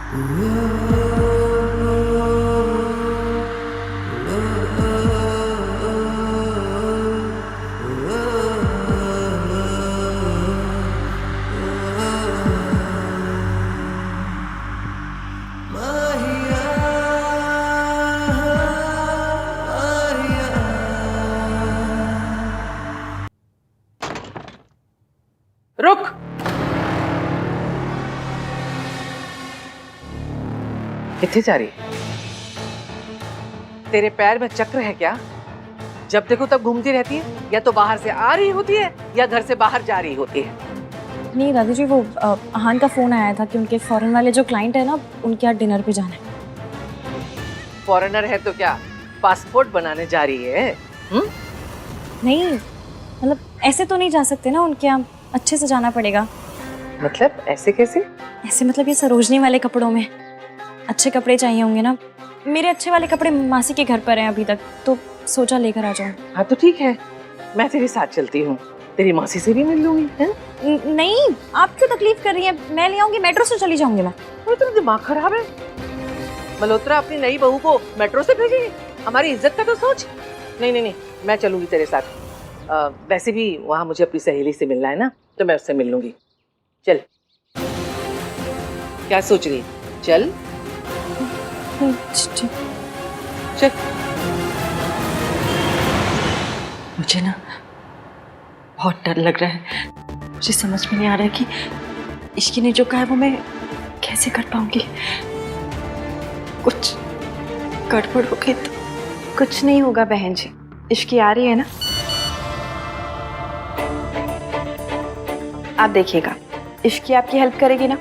रुक। किथे जा रही? तेरे पैर में चक्र है क्या? जब देखो तब घूमती रहती है, या तो बाहर से आ रही होती है या घर से बाहर जा रही होती है। नहीं दादी जी, वो अहान का फोन आया था कि उनके फॉरेन वाले जो क्लाइंट है ना, उनके यहाँ डिनर पे जाना है। फॉरेनर है तो क्या पासपोर्ट बनाने जा रही है? नहीं मतलब ऐसे तो नहीं जा सकते ना, उनके यहाँ अच्छे से जाना पड़ेगा। मतलब ऐसे कैसे? ऐसे मतलब ये सरोजनी वाले कपड़ों में। अच्छे कपड़े चाहिए होंगे ना, मेरे अच्छे वाले कपड़े मासी के घर पर हैं अभी तक, तो सोचा लेकर आ जाऊं। हाँ तो ठीक है, मैं तेरे साथ चलती हूँ, तेरी मासी से भी मिल लूंगी। नहीं, आप क्यों तकलीफ कर रही हैं? मैं ले आऊंगी, मेट्रो से चली जाऊंगी मैं। तेरा दिमाग खराब है? मल्होत्रा अपनी नई बहू को मेट्रो से भेजेगी? हमारी इज्जत का तो सोच। नहीं नहीं नहीं, मैं चलूंगी तेरे साथ। वैसे भी वहां मुझे अपनी सहेली से मिलना है ना, तो मैं उससे मिल लूंगी। चल। क्या सोच रही? चल चल। मुझे ना बहुत डर लग रहा है। मुझे समझ में नहीं आ रहा है कि इश्की ने जो कहा है वो मैं कैसे कर पाऊंगी। कुछ गड़बड़ हो गई तो। कुछ नहीं होगा बहन जी, इश्की आ रही है ना, आप देखिएगा, इश्की आपकी हेल्प करेगी ना,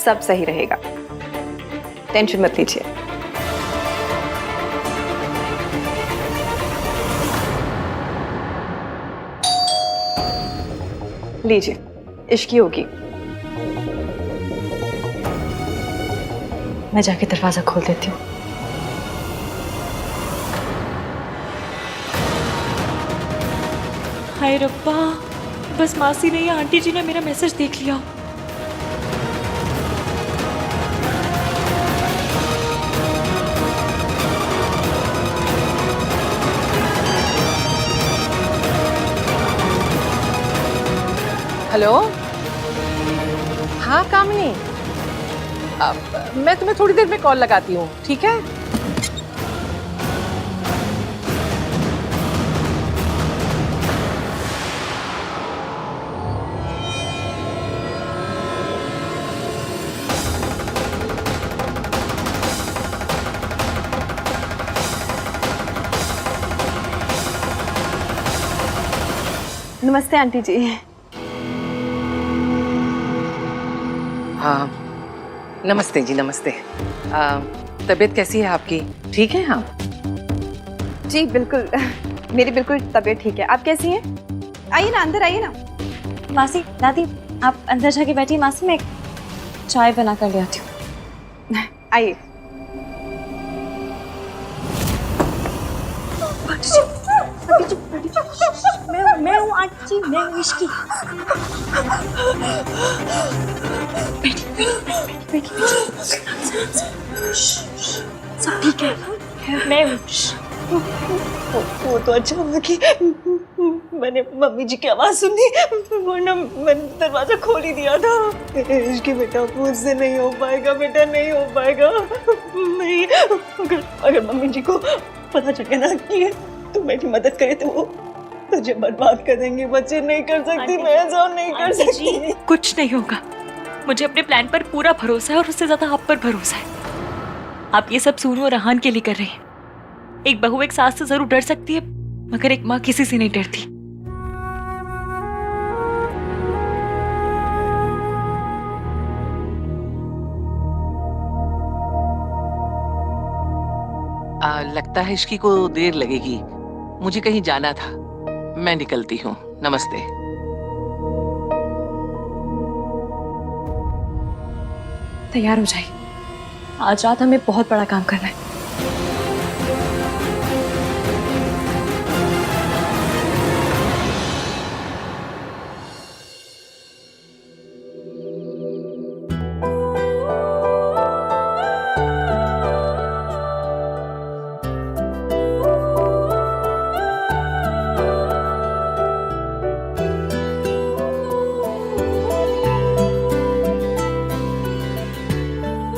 सब सही रहेगा, टेंशन मत लीजिए। लीजिए, इश्की होगी। मैं जाके दरवाजा खोल देती हूँ। हाय रब्बा, बस मासी ने या आंटी जी ने मेरा मैसेज देख लिया। हेलो। हाँ कामिनी, मैं तुम्हें थोड़ी देर में कॉल लगाती हूँ, ठीक है? नमस्ते आंटी जी। हाँ नमस्ते जी, नमस्ते। तबीयत कैसी है आपकी? ठीक है आप? जी बिल्कुल, मेरी बिल्कुल तबीयत ठीक है। आप कैसी हैं? आइए ना, अंदर आइए ना। मासी, दादी आप अंदर जाके बैठिए, मासी मैं चाय बना कर ले आती हूँ। आइए। मैं हूँ आंटी जी, मैं हूँ इश्की। बैठी। सब ठीक है, मैं हूँ। वो तो अच्छा हुआ कि मैंने मम्मी जी की आवाज सुनी, वरना मैंने दरवाजा खोल ही दिया था। इश्की बेटा मुझसे नहीं हो पाएगा, बेटा नहीं हो पाएगा। नहीं, अगर मम्मी जी को पता चल गया ना कि तू मेरी मदद करे तो वो तुझे बर्बाद कर देंगे। बच्चे नहीं कर सकती, मैं ऐसा नहीं कर सकती। कुछ नहीं होगा, मुझे अपने प्लान पर पूरा भरोसा है और उससे ज्यादा आप पर भरोसा है। आप ये सब सोनू और रहान के लिए कर रहे हैं। एक बहू एक सास से जरूर डर सकती है, मगर एक माँ किसी से नहीं डरती। लगता है इश्की को देर लगेगी, मुझे कहीं जाना था, मैं निकलती हूँ। नमस्ते। तैयार हो जाइए, आज रात हमें बहुत बड़ा काम करना है।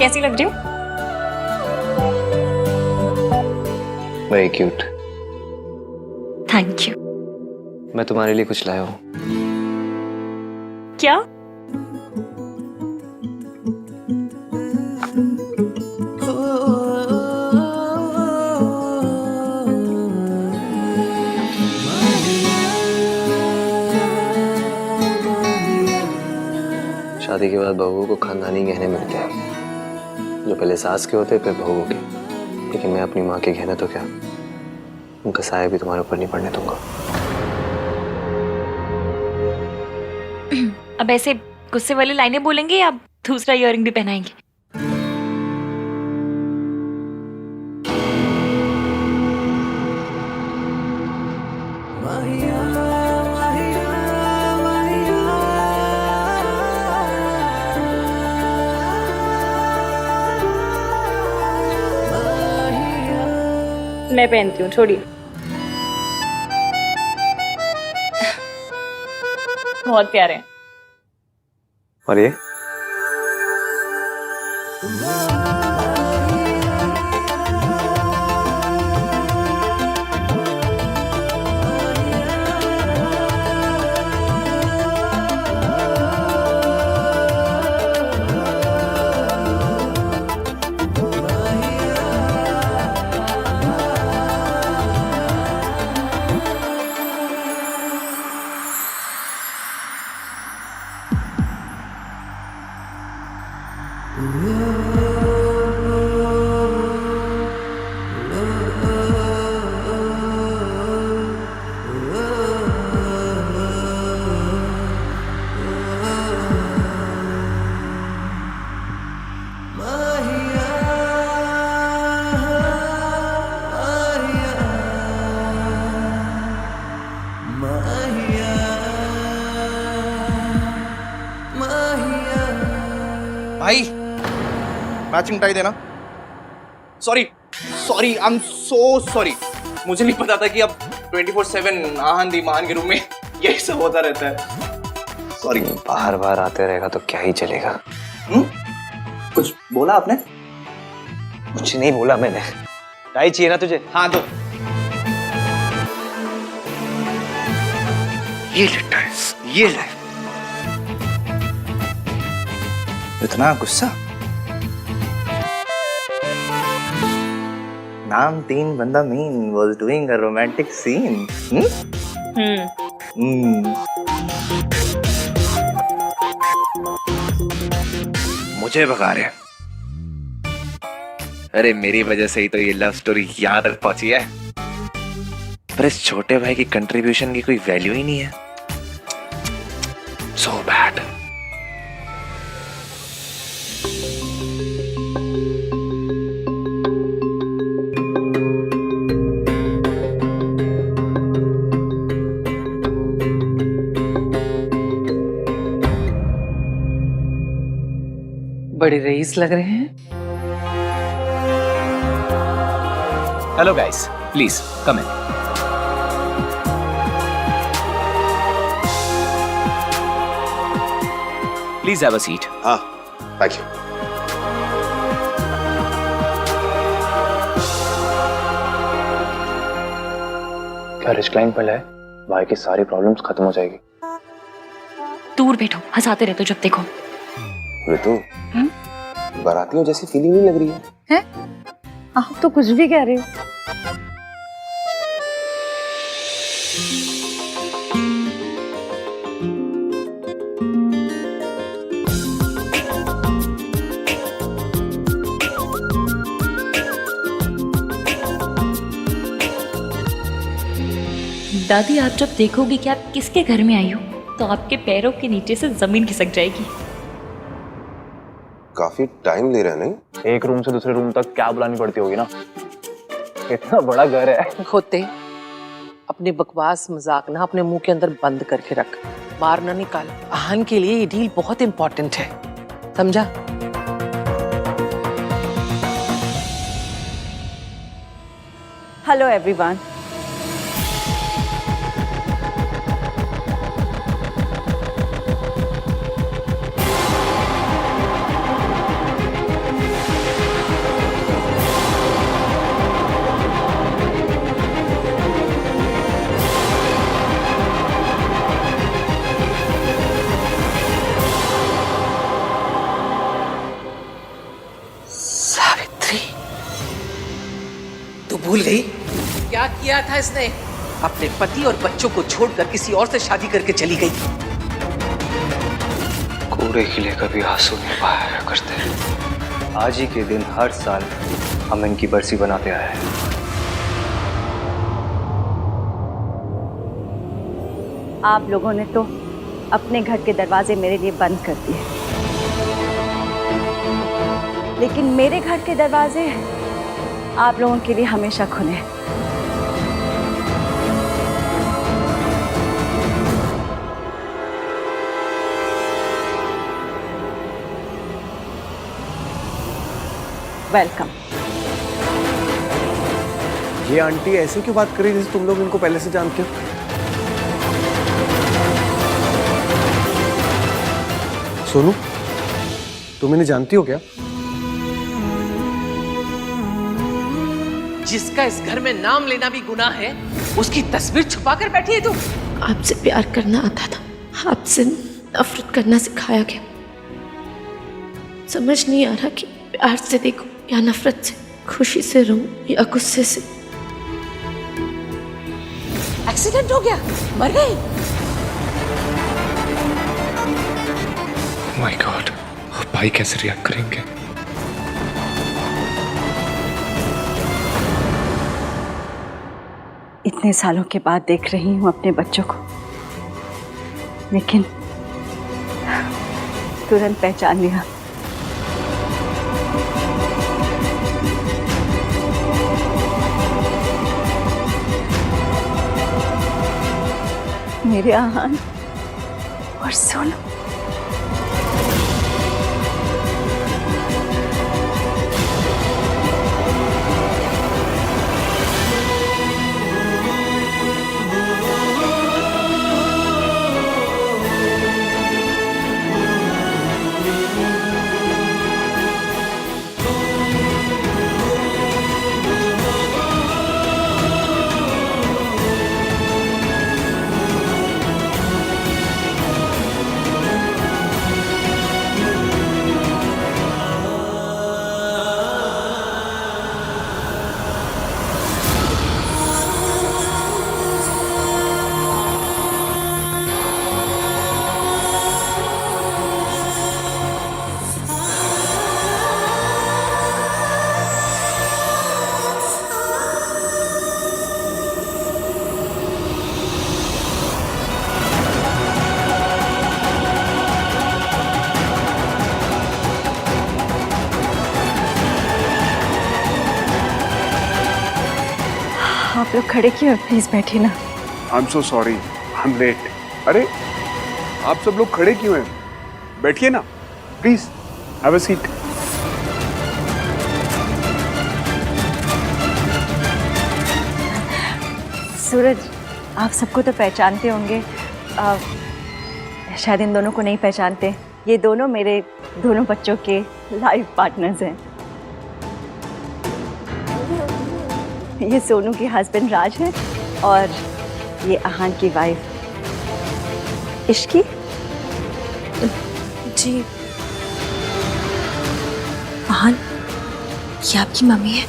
कैसी लग रही हूँ? Very cute. Thank you. मैं तुम्हारे लिए कुछ लाया हूँ। क्या? शादी के बाद बहुओं को खानदानी गहने मिलते हैं, जो पहले सास के होते फिर बहुओं के। लेकिन मैं अपनी माँ के गहने तो क्या, उनका साया भी तुम्हारे ऊपर नहीं पड़ने दूंगा। अब ऐसे गुस्से वाली लाइनें बोलेंगे या दूसरा इयररिंग भी पहनाएंगे? मैं पहनती हूँ, छोड़िए। बहुत प्यारे हैं। और ये भाई मैचिंग टाई देना। Sorry sorry, I am so sorry. मुझे नहीं पता था कि अब 24/7 आहान दीमान के रूम में यही सब होता रहता है। सॉरी। बार बार आते रहेगा तो क्या ही चलेगा। कुछ बोला आपने? कुछ नहीं बोला मैंने। टाई चाहिए ना तुझे? हाँ तो ये ले टाई, ये ले। इतना गुस्सा? नाम 3 बंदा mean was doing a romantic scene. मुझे भगा रहे। अरे मेरी वजह से ही तो ये लव स्टोरी यहाँ तक पहुंची है। पर इस छोटे भाई की कंट्रीब्यूशन की कोई वैल्यू ही नहीं है। So bad. बड़े रईस लग रहे हैं। Hello guys, please come in. Please have a seat. हाँ, thank you. क्या रिस्क्लाइन पर है? भाई की सारी प्रॉब्लम्स खत्म हो जाएगी। दूर बैठो, हंसाते रहते हो जब देखो। ऋतु, बारातियों जैसी फीलिंग नहीं लग रही है? आप तो कुछ भी कह रहे हो। दादी, आप जब देखोगे कि आप किसके घर में आई हो तो आपके पैरों के नीचे से जमीन खिसक जाएगी। काफी टाइम ले रहे हैं नहीं? एक रूम से दूसरे रूम तक क्या बुलानी पड़ती होगी ना। इतना बड़ा घर है। होते अपने बकवास मजाक ना अपने मुंह के अंदर बंद करके रख, बाहर ना निकाल। आहान के लिए ये डील बहुत इंपॉर्टेंट है, समझा? Hello everyone. तू भूल गई क्या किया था इसने? अपने पति और बच्चों को छोड़कर किसी और से शादी करके चली गई। कूड़े के लिए कभी आंसू नहीं बहाया करते। आज ही के दिन हर साल हम इनकी बरसी बनाते आए हैं। आप लोगों ने तो अपने घर के दरवाजे मेरे लिए बंद कर दिए, लेकिन मेरे घर के दरवाजे आप लोगों के लिए हमेशा खुले हैं। वेलकम। ये आंटी ऐसे क्यों बात कर रही जैसे तुम लोग इनको पहले से जानते हो? सोनू, तुम इन्हें जानती हो क्या? जिसका इस घर में नाम लेना भी गुनाह है, उसकी तस्वीर छुपा कर बैठी है तू। आपसे प्यार करना आता था, आपसे नफरत करना सिखाया गया। समझ नहीं आ रहा कि प्यार से देखूं या नफरत से, खुशी से रहूं या गुस्से से। एक्सीडेंट हो गया, मर गई। माय गॉड, भाई कैसे रिएक्ट करेंगे? इतने सालों के बाद देख रही हूँ अपने बच्चों को, लेकिन तुरंत पहचान लिया। मेरे आहान और सोनू। आप लोग खड़े क्यों हैं? प्लीज बैठिए ना। I am so sorry, I am late. अरे आप सब लोग खड़े क्यों हैं? बैठिए ना, please have a seat. Suraj, आप सबको तो पहचानते होंगे, शायद इन दोनों को नहीं पहचानते। ये दोनों मेरे दोनों बच्चों के लाइफ पार्टनर्स हैं। ये सोनू के हस्बैंड राज हैं और ये आहान की वाइफ इश्की। जी, आहान, ये आपकी मम्मी है?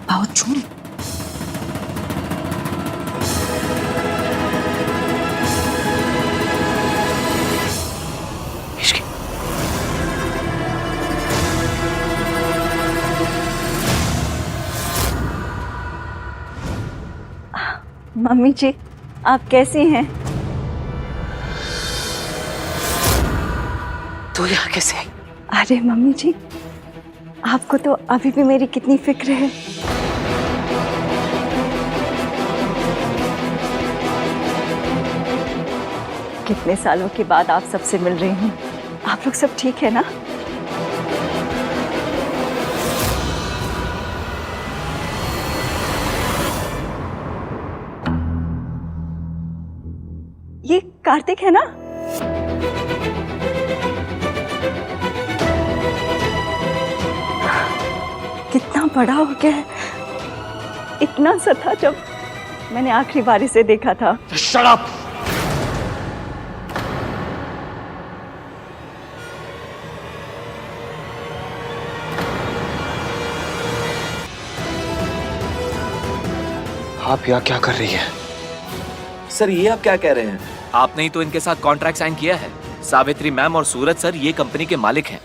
बहुत झूठ। मम्मी जी, आप कैसी हैं? तू यहाँ कैसे आई? अरे मम्मी जी, आपको तो अभी भी मेरी कितनी फिक्र है। कितने सालों के बाद आप सबसे मिल रही हूँ। आप लोग सब ठीक है ना? ये कार्तिक है ना? कितना बड़ा हो गया है। इतना सा था जब मैंने आखिरी बार इसे देखा था। Shut up! आप यहाँ क्या कर रही है? सर ये आप क्या कह रहे हैं? आपने ही तो इनके साथ कॉन्ट्रैक्ट साइन किया है। सावित्री मैम और सूरज सर ये कंपनी के मालिक हैं।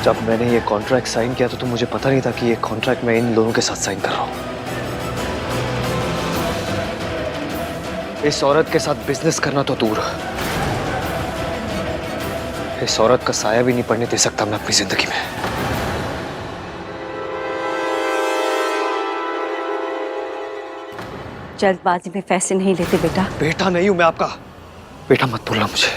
जब मैंने ये कॉन्ट्रैक्ट साइन किया तो मुझे पता नहीं था कि ये कॉन्ट्रैक्ट मैं इन लोगों के साथ साइन कर रहा हूं। इस औरत के साथ बिजनेस करना तो दूर, इस औरत का साया भी नहीं पड़ने दे सकता मैं अपनी जिंदगी में। जल्दबाजी में फैसले नहीं लेते बेटा। बेटा नहीं हूं मैं आपका। बेटा मत बोलना मुझे।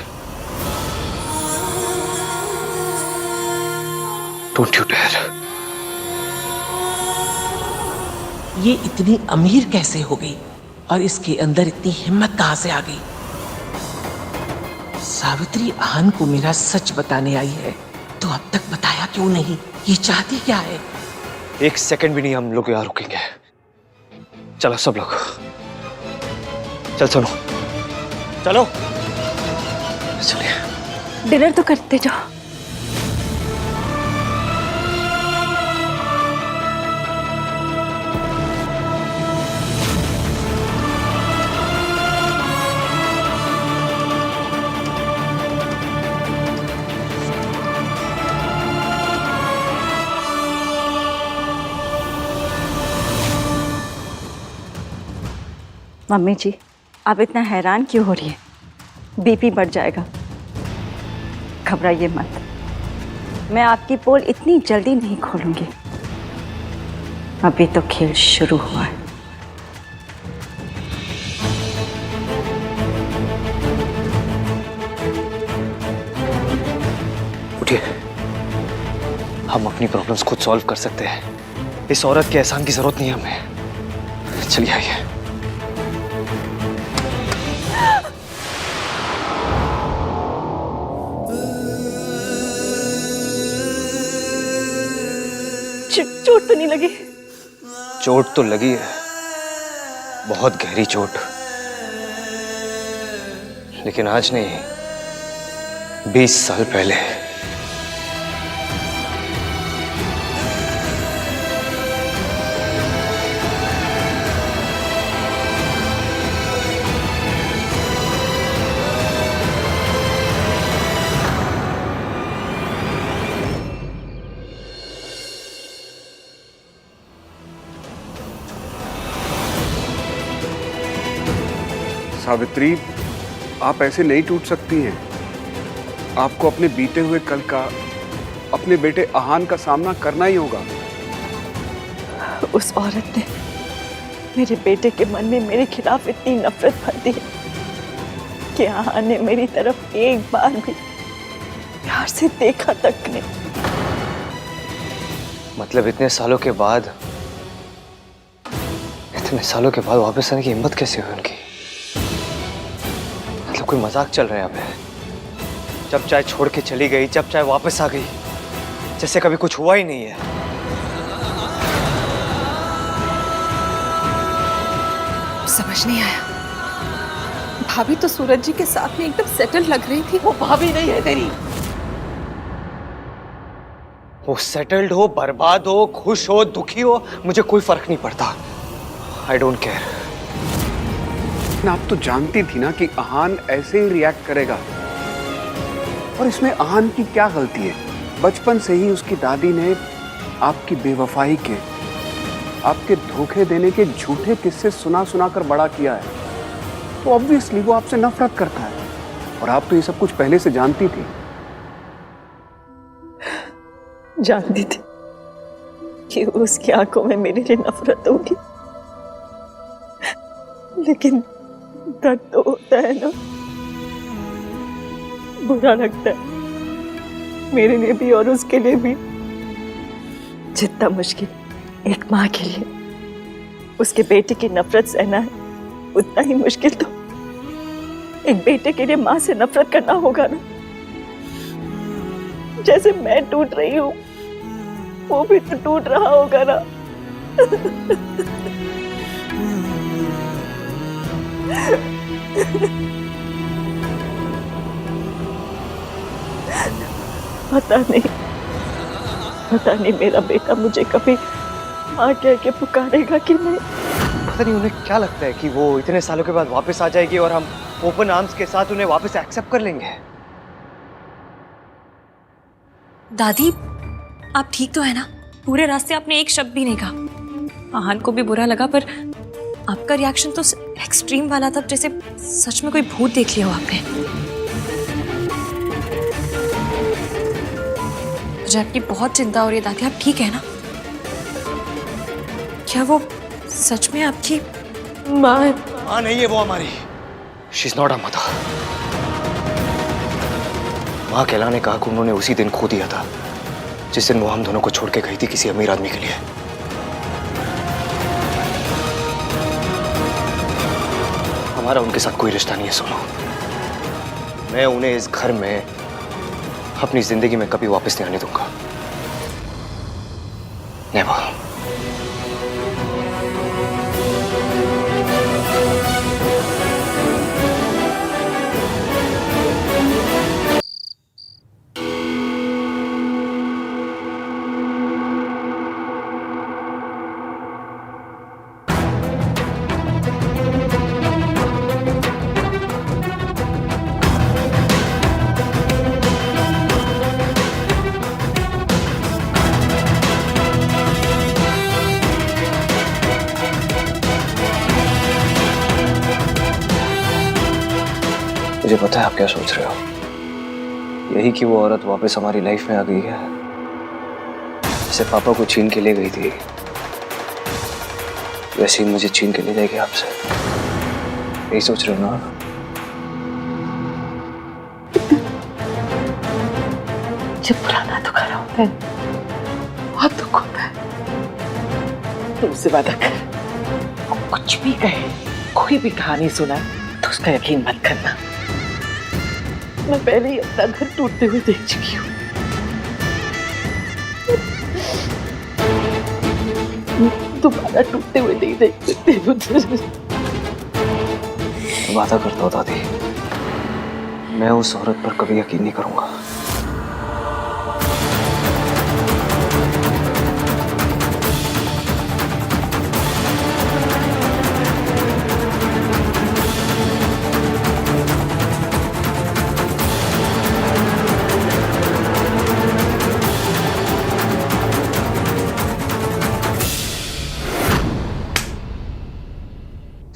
Don't you dare. ये इतनी अमीर कैसे हो गई और इसके अंदर इतनी हिम्मत कहां से आ गई? सावित्री आहन को मेरा सच बताने आई है तो अब तक बताया क्यों नहीं? ये चाहती क्या है? एक सेकंड भी नहीं हम लोग यहाँ रुकेंगे। चलो सब लोग, चल सुनो, चलो चलिए। डिनर तो करते जाओ। मम्मी जी, आप इतना हैरान क्यों हो रही है? बीपी बढ़ जाएगा। घबराइए मत, मैं आपकी पोल इतनी जल्दी नहीं खोलूंगी। अभी तो खेल शुरू हुआ है। उठिए, हम अपनी प्रॉब्लम्स खुद सॉल्व कर सकते हैं। इस औरत के एहसान की जरूरत नहीं है हमें। चलिए आइए। चोट तो नहीं लगी? चोट तो लगी है, बहुत गहरी चोट, लेकिन आज नहीं, 20 साल पहले। सावित्री, आप ऐसे नहीं टूट सकती हैं। आपको अपने बीते हुए कल का, अपने बेटे आहान का सामना करना ही होगा। उस औरत ने मेरे बेटे के मन में मेरे खिलाफ इतनी नफरत भर दी कि आहान ने मेरी तरफ एक बार भी प्यार से देखा तक नहीं। मतलब इतने सालों के बाद वापस आने की हिम्मत कैसे हुई उनकी? मतलब कोई मजाक चल रहा है यहाँ पे? जब चाहे छोड़ के चली गई, जब चाहे वापस आ गई, जैसे कभी कुछ हुआ ही नहीं है। समझ नहीं आया। भाभी तो सूरज जी के साथ में एकदम सेटल लग रही थी। वो भाभी नहीं है तेरी। वो सेटल्ड हो, बर्बाद हो, खुश हो, दुखी हो, मुझे कोई फर्क नहीं पड़ता। I don't care. आप तो जानती थी ना कि आहान ऐसे ही रिएक्ट करेगा, और इसमें आहान की क्या गलती है? बचपन से ही उसकी दादी ने आपकी बेवफाई के, आपके धोखे देने के झूठे किस्से सुना सुना कर बड़ा किया है, तो ऑब्वियसली वो आपसे नफरत करता है, और आप तो ये सब कुछ पहले से जानती थी। जानती थी कि उसकी आंखों में मेरे लिए नफरत होगी, लेकिन दर्द तो होता है ना, बुरा लगता है मेरे लिए भी और उसके लिए भी। जितना मुश्किल एक माँ के लिए उसके बेटे की नफरत सहना है, उतना ही मुश्किल तो एक बेटे के लिए माँ से नफरत करना होगा ना। जैसे मैं टूट रही हूँ, वो भी तो टूट रहा होगा ना। पता नहीं मेरा बेटा मुझे कभी माँ कह के पुकारेगा कि नहीं। पता नहीं उन्हें क्या लगता है कि वो इतने सालों के बाद वापस आ जाएगी और हम ओपन आर्म्स के साथ उन्हें वापस एक्सेप्ट कर लेंगे। दादी, आप ठीक तो है ना? पूरे रास्ते आपने एक शब्द भी नहीं कहा। आहान को भी बुरा लगा, पर आपका रिएक्शन तो एक्सट्रीम वाला था, जैसे सच में कोई भूत देख लिया हो आपने। मुझे आपकी बहुत चिंता हो रही है दादी, आप ठीक है ना? क्या वो सच में आपकी माँ है? माँ नहीं है वो हमारी। She is not a mother. माँ कहलाने का हक उन्होंने उसी दिन खो दिया था जिस दिन वो हम दोनों को छोड़ के गई थी किसी अमीर आदमी के लिए। हमारा उनके साथ कोई रिश्ता नहीं है सोनू। मैं उन्हें इस घर में अपनी जिंदगी में कभी वापस नहीं आने दूंगा। नेवर। मुझे पता है आप क्या सोच रहे हो। यही कि वो औरत वापस हमारी लाइफ में आ गई है, जैसे पापा को छीन के ले गई थी, वैसे ही मुझे छीन के ले जाएगी आपसे। यही सोच रहे हो ना? जब पुराना दुखाना होता है, बहुत दुख होता है। तुमसे वादा कर, वो कुछ भी कहे, कोई भी कहानी सुना तो उसका यकीन मत करना। मैं पहले ही अपना घर टूटते हुए देख चुकी हूँ। दोबारा टूटते हुए नहीं देख सकती। वादा करता हूँ दादी, मैं उस औरत पर कभी यकीन नहीं करूंगा।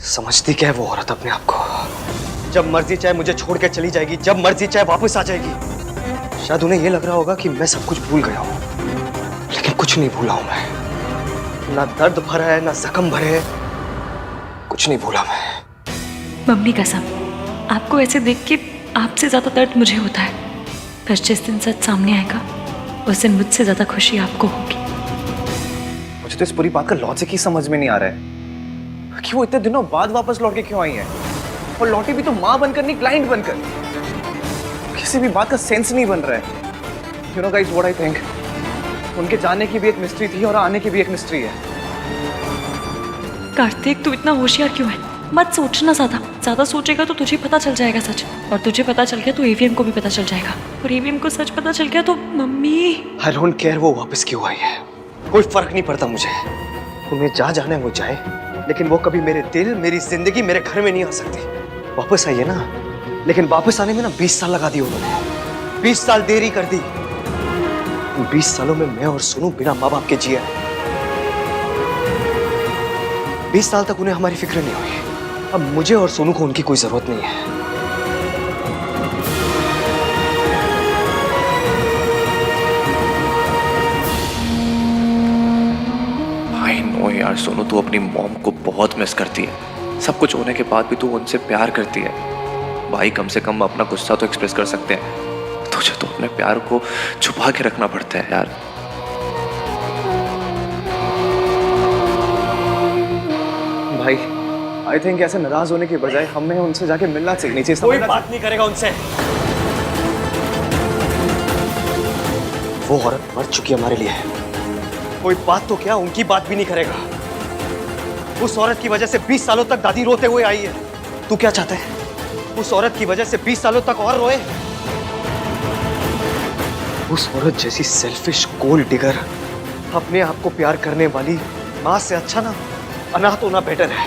समझती क्या है वो औरत अपने आप को? जब मर्जी चाहे मुझे छोड़ के चली जाएगी, जब मर्जी चाहे वापस आ जाएगी। शायद उन्हें यह लग रहा होगा कि मैं सब कुछ भूल गया हूं, लेकिन कुछ नहीं भूला हूं मैं। ना दर्द भरा है, ना जख्म भरे है, कुछ नहीं भूला मैं। मम्मी कसम, आपको ऐसे देख के आपसे ज्यादा दर्द मुझे होता है। पर जिस दिन सच सामने आएगा, उस दिन मुझसे ज्यादा खुशी आपको होगी। मुझे तो इस पूरी बात का लॉजिक ही समझ में नहीं आ रहा है कि वो इतने दिनों बाद वापस लौट के क्यों आई है, और लौटी भी तो माँ बनकर नहीं, क्लाइंट बनकर। किसी भी बात का सेंस नहीं बन रहा है। You know guys what I think, उनके जाने की भी एक मिस्ट्री थी और आने की भी एक मिस्ट्री है। कार्तिक, तू इतना होशियार क्यों है? मत सोचना ज्यादा सोचेगा तो तुझे पता चल जाएगा सच, और तुझे पता चल गया तो एवीएम को भी पता चल जाएगा, और एवीएम को सच पता चल गया तो मम्मी। आई डोंट केयर वो वापस क्यों आई है, कोई फर्क नहीं पड़ता मुझे। उन्हें जहाँ जाना है वो जाए, लेकिन वो कभी मेरे दिल, मेरी जिंदगी, मेरे घर में नहीं आ सकती। वापस आई है ना, लेकिन वापस आने में ना 20 साल लगा दिए उन्होंने। 20 साल देरी कर दी। 20 सालों में मैं और सोनू बिना माँ बाप के जिया है। 20 साल तक उन्हें हमारी फिक्र नहीं हुई। अब मुझे और सोनू को उनकी कोई जरूरत नहीं है। आई नो यार सोनू, तू अपनी मॉम को बहुत मिस करती है। सब कुछ होने के बाद भी तू उनसे प्यार करती है। भाई कम से कम अपना गुस्सा तो एक्सप्रेस कर सकते हैं, तुझे तो अपने प्यार को छुपा के रखना पड़ता है यार। भाई आई थिंक ऐसे नाराज होने के बजाय हमें उनसे जाके मिलना चाहिए। कोई बात नहीं करेगा उनसे। वो औरत मर चुकी है हमारे लिए, कोई बात तो क्या उनकी बात भी नहीं करेगा। उस औरत की वजह से 20 सालों तक दादी रोते हुए आई है। तू क्या चाहता है? उस औरत की वजह से 20 सालों तक और रोए? उस औरत जैसी सेल्फिश गोल्ड डिगर अपने आप को प्यार करने वाली मां से अच्छा ना अनाथ होना बेटर है।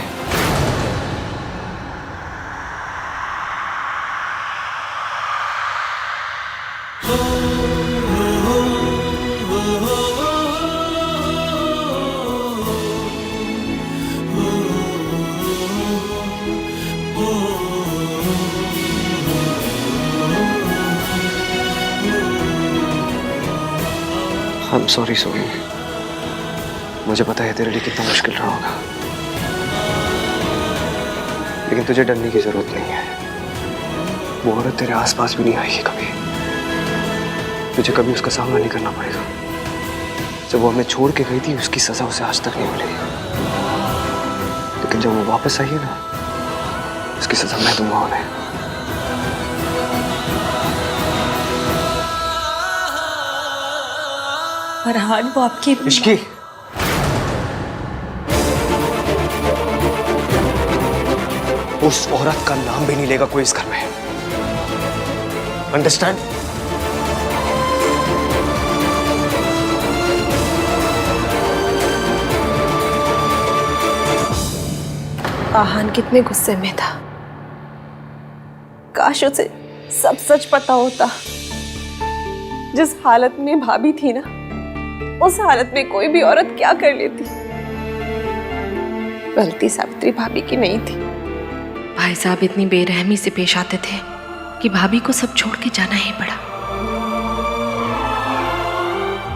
I'm sorry सोनी, मुझे पता है तेरे लिए कितना मुश्किल रहा होगा, लेकिन तुझे डरने की जरूरत नहीं है। वो औरत तेरे आसपास भी नहीं आएगी कभी। तुझे कभी उसका सामना नहीं करना पड़ेगा। जब वो हमें छोड़ के गई थी उसकी सजा उसे आज तक नहीं मिली, लेकिन जब वो वापस आई है ना, उसकी सजा मैं दूंगा उन्हें। फरहान, वो आपकी इश्की, उस औरत का नाम भी नहीं लेगा कोई इस घर में। अंडरस्टैंड? आहान कितने गुस्से में था। काश उसे सब सच पता होता। जिस हालत में भाभी थी ना, उस हालत में कोई भी औरत क्या कर लेती। गलती सावित्री भाभी की नहीं थी। भाई साहब इतनी बेरहमी से पेश आते थे कि भाभी को सब छोड़ के जाना ही पड़ा।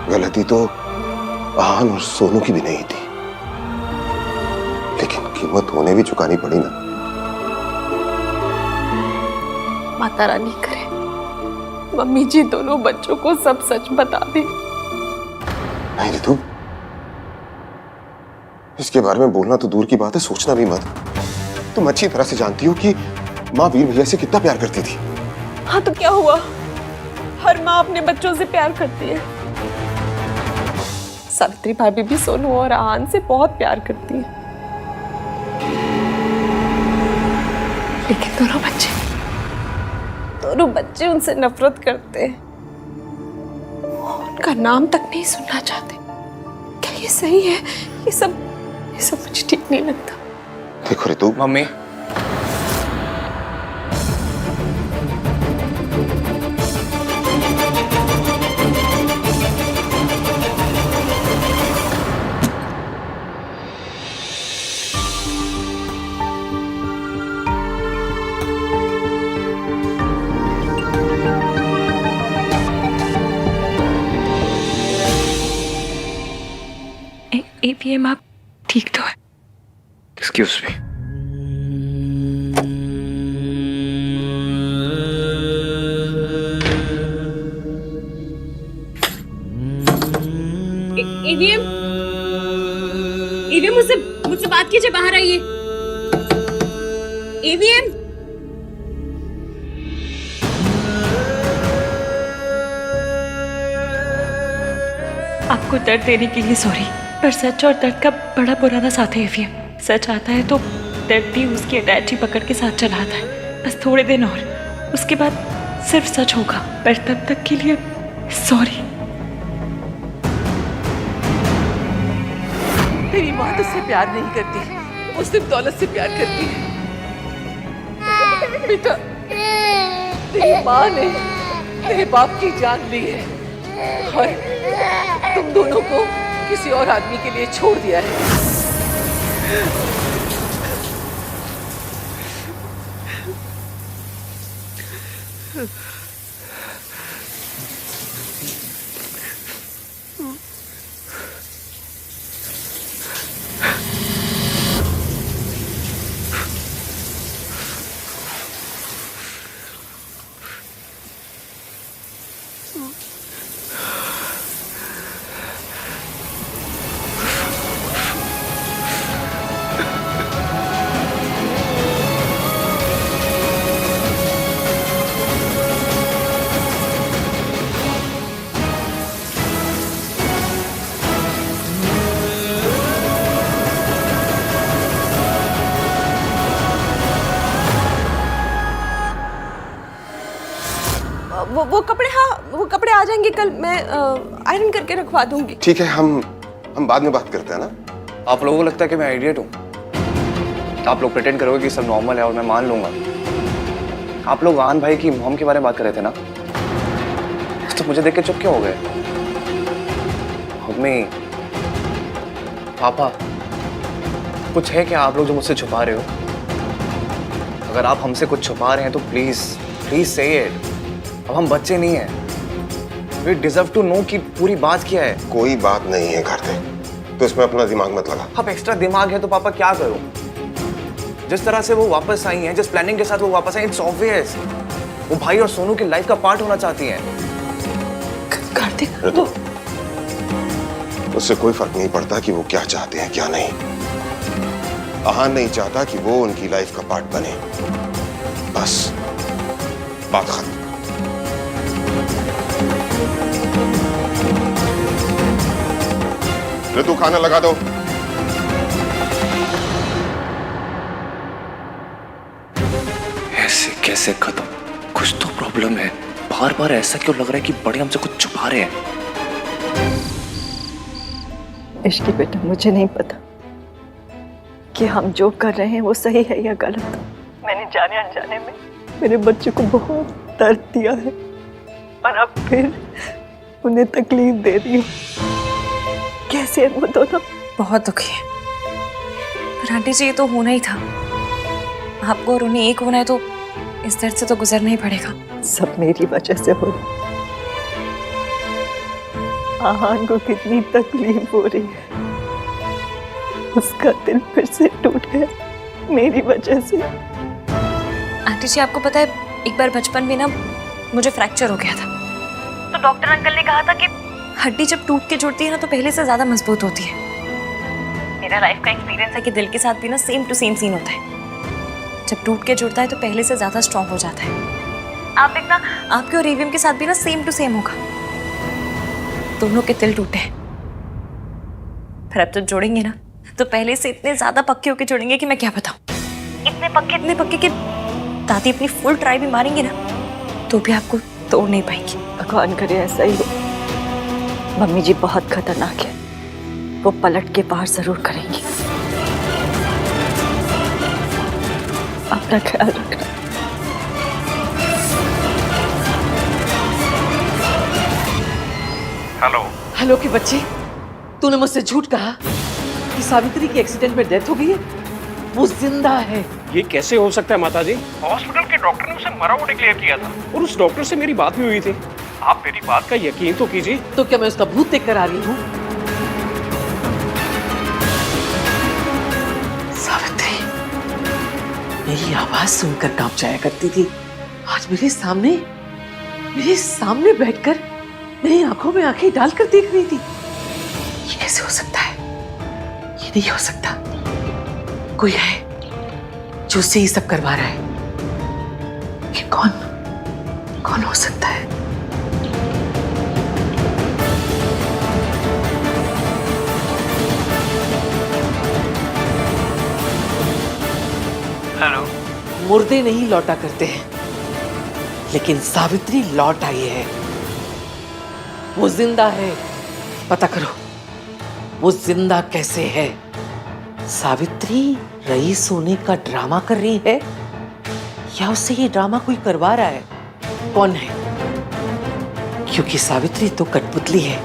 गलती तो आहान और सोनू की भी नहीं थी, लेकिन कीमत उन्हें भी चुकानी पड़ी ना। माता रानी करे मम्मी जी दोनों बच्चों को सब सच बता दे। नहीं रितु, इसके बारे में बोलना तो दूर की बात है, सोचना भी मत। तुम अच्छी तरह से जानती हो कि माँ वीर भैया से कितना प्यार करती थी। हाँ तो क्या हुआ, हर माँ अपने बच्चों से प्यार करती है। सावित्री भाभी भी सोनू और आहान से बहुत प्यार करती है, लेकिन दोनों बच्चे उनसे नफरत करते हैं। उनका नाम तक नहीं सुनना चाहते। क्या ये सही है? ये सब मुझे ठीक नहीं लगता। देखो रितु, मम्मी, एवीएम आप ठीक तो है? Excuse me. एवीएम मुझसे बात कीजिए, बाहर आइए। एवीएम, आपको दर्द देने के लिए सॉरी, पर सच और दर्द का बड़ा पुराना साथ है एवीएम। सच आता है तो दर्द भी उसकी अटैची पकड़ के साथ चला आता है। बस थोड़े दिन और, उसके बाद सिर्फ सच होगा, पर तब तक के लिए सॉरी। तेरी माँ तुझसे प्यार नहीं करती, वो सिर्फ दौलत से प्यार करती है। बेटा, तेरी माँ ने तेरे बाप की जान ली है और तुम दोनों को किसी और आदमी के लिए छोड़ दिया है। वो कपड़े, हाँ वो कपड़े आ जाएंगे कल, मैं आयरन करके रखवा दूंगी। ठीक है, हम बाद में बात करते हैं ना। आप लोगों को लगता है कि मैं आइडियट हूँ? आप लोग प्रिटेंड करोगे कि सब नॉर्मल है और मैं मान लूंगा। आप लोग आहान भाई की मॉम के बारे में बात कर रहे थे ना, तो मुझे देख के चुप क्यों हो गए? मम्मी, पापा, कुछ है क्या आप लोग जो मुझसे छुपा रहे हो? अगर आप हमसे कुछ छुपा रहे हैं तो प्लीज प्लीज से इट। अब हम बच्चे नहीं हैं। वी डिजर्व टू नो कि पूरी बात क्या है। कोई बात नहीं है कार्तिक, तो इसमें अपना दिमाग मत लगा। अब एक्स्ट्रा दिमाग है तो पापा क्या करूं? जिस तरह से वो वापस आई हैं, जिस प्लानिंग के साथ वो वापस आई, इट्स ऑब्वियस वो भाई और सोनू की लाइफ का पार्ट होना चाहती हैं। कार्तिक, ऋतु, उससे कोई फर्क नहीं पड़ता कि वो क्या चाहते हैं क्या नहीं। आहान नहीं चाहता कि वो उनकी लाइफ का पार्ट बने, बस बात खत्म। ऋतु, खाना लगा दो। ऐसे कैसे खत्म? कुछ तो प्रॉब्लम है। बार बार ऐसा क्यों लग रहा है कि बड़े हमसे कुछ छुपा रहे हैं? इश्की बेटा, मुझे नहीं पता कि हम जो कर रहे हैं वो सही है या गलत। मैंने जाने अनजाने में मेरे बच्चे को बहुत दर्द दिया है और अब फिर उन्हें तकलीफ दे दी हूँ। कैसे है वो दोनों? बहुत दुखी है, पर आंटी जी ये तो होना ही था। आपको और उन्हें एक होना है तो इस दर्द से तो गुजरना ही पड़ेगा। सब मेरी वजह से हो रहा। आहान को कितनी तकलीफ हो रही है, उसका दिल फिर से टूट गया मेरी वजह से। आंटी जी आपको पता है, एक बार बचपन में ना मुझे फ्रैक्चर हो गया था, तो डॉक्टर अंकल ने कहा था कि हड्डी जब टूट के जुड़ती है ना तो पहले से ज्यादा मजबूत होती है। मेरा लाइफ का एक्सपीरियंस है कि दिल के साथ भी ना सेम टू सेम सीन होता है। जब टूट के जुड़ता है तो पहले से ज्यादा स्ट्रांग हो जाता है। आप देखना, आपके और एवीएम के साथ भी ना सेम टू सेम होगा। दोनों के दिल टूटे हैं, पर अब तो जोड़ेंगे ना तो पहले से इतने ज्यादा पक्के होके जुड़ेंगे कि मैं क्या बताऊं। इतने पक्के कि दादी अपनी फुल ट्राई भी मारेंगे ना तो भी आपको तोड़ नहीं पाएंगी। भगवान करे ऐसा ही हो। मम्मी जी बहुत खतरनाक है, वो पलट के पार जरूर करेंगी। अपना ख्याल रखना। हेलो के बच्चे, तूने मुझसे झूठ कहा कि सावित्री की एक्सीडेंट में डेथ हो गई है। वो जिंदा है। ये कैसे हो सकता है माताजी? हॉस्पिटल के डॉक्टर ने उसे मरा हुआ डिक्लेयर किया था और उस डॉक्टर से मेरी बात भी हुई थी। आप मेरी बात का यकीन तो कीजिए। तो क्या मैं उसका भूत देख कर आ रही हूँ? सावित्री मेरी आवाज सुनकर कांप जाया करती थी, आज मेरे सामने बैठकर मेरी आंखों में आंखें डालकर देख रही थी। ये कैसे हो सकता है? ये नहीं हो सकता। कोई है जो उससे ये सब करवा रहा है। ये कौन हो सकता है? हेलो। मुर्दे नहीं लौटा करते हैं, लेकिन सावित्री लौट आई है। वो जिंदा है। पता करो वो जिंदा कैसे है। सावित्री रईस होने का ड्रामा कर रही है या उससे ये ड्रामा कोई करवा रहा है? कौन है? क्योंकि सावित्री तो कठपुतली है।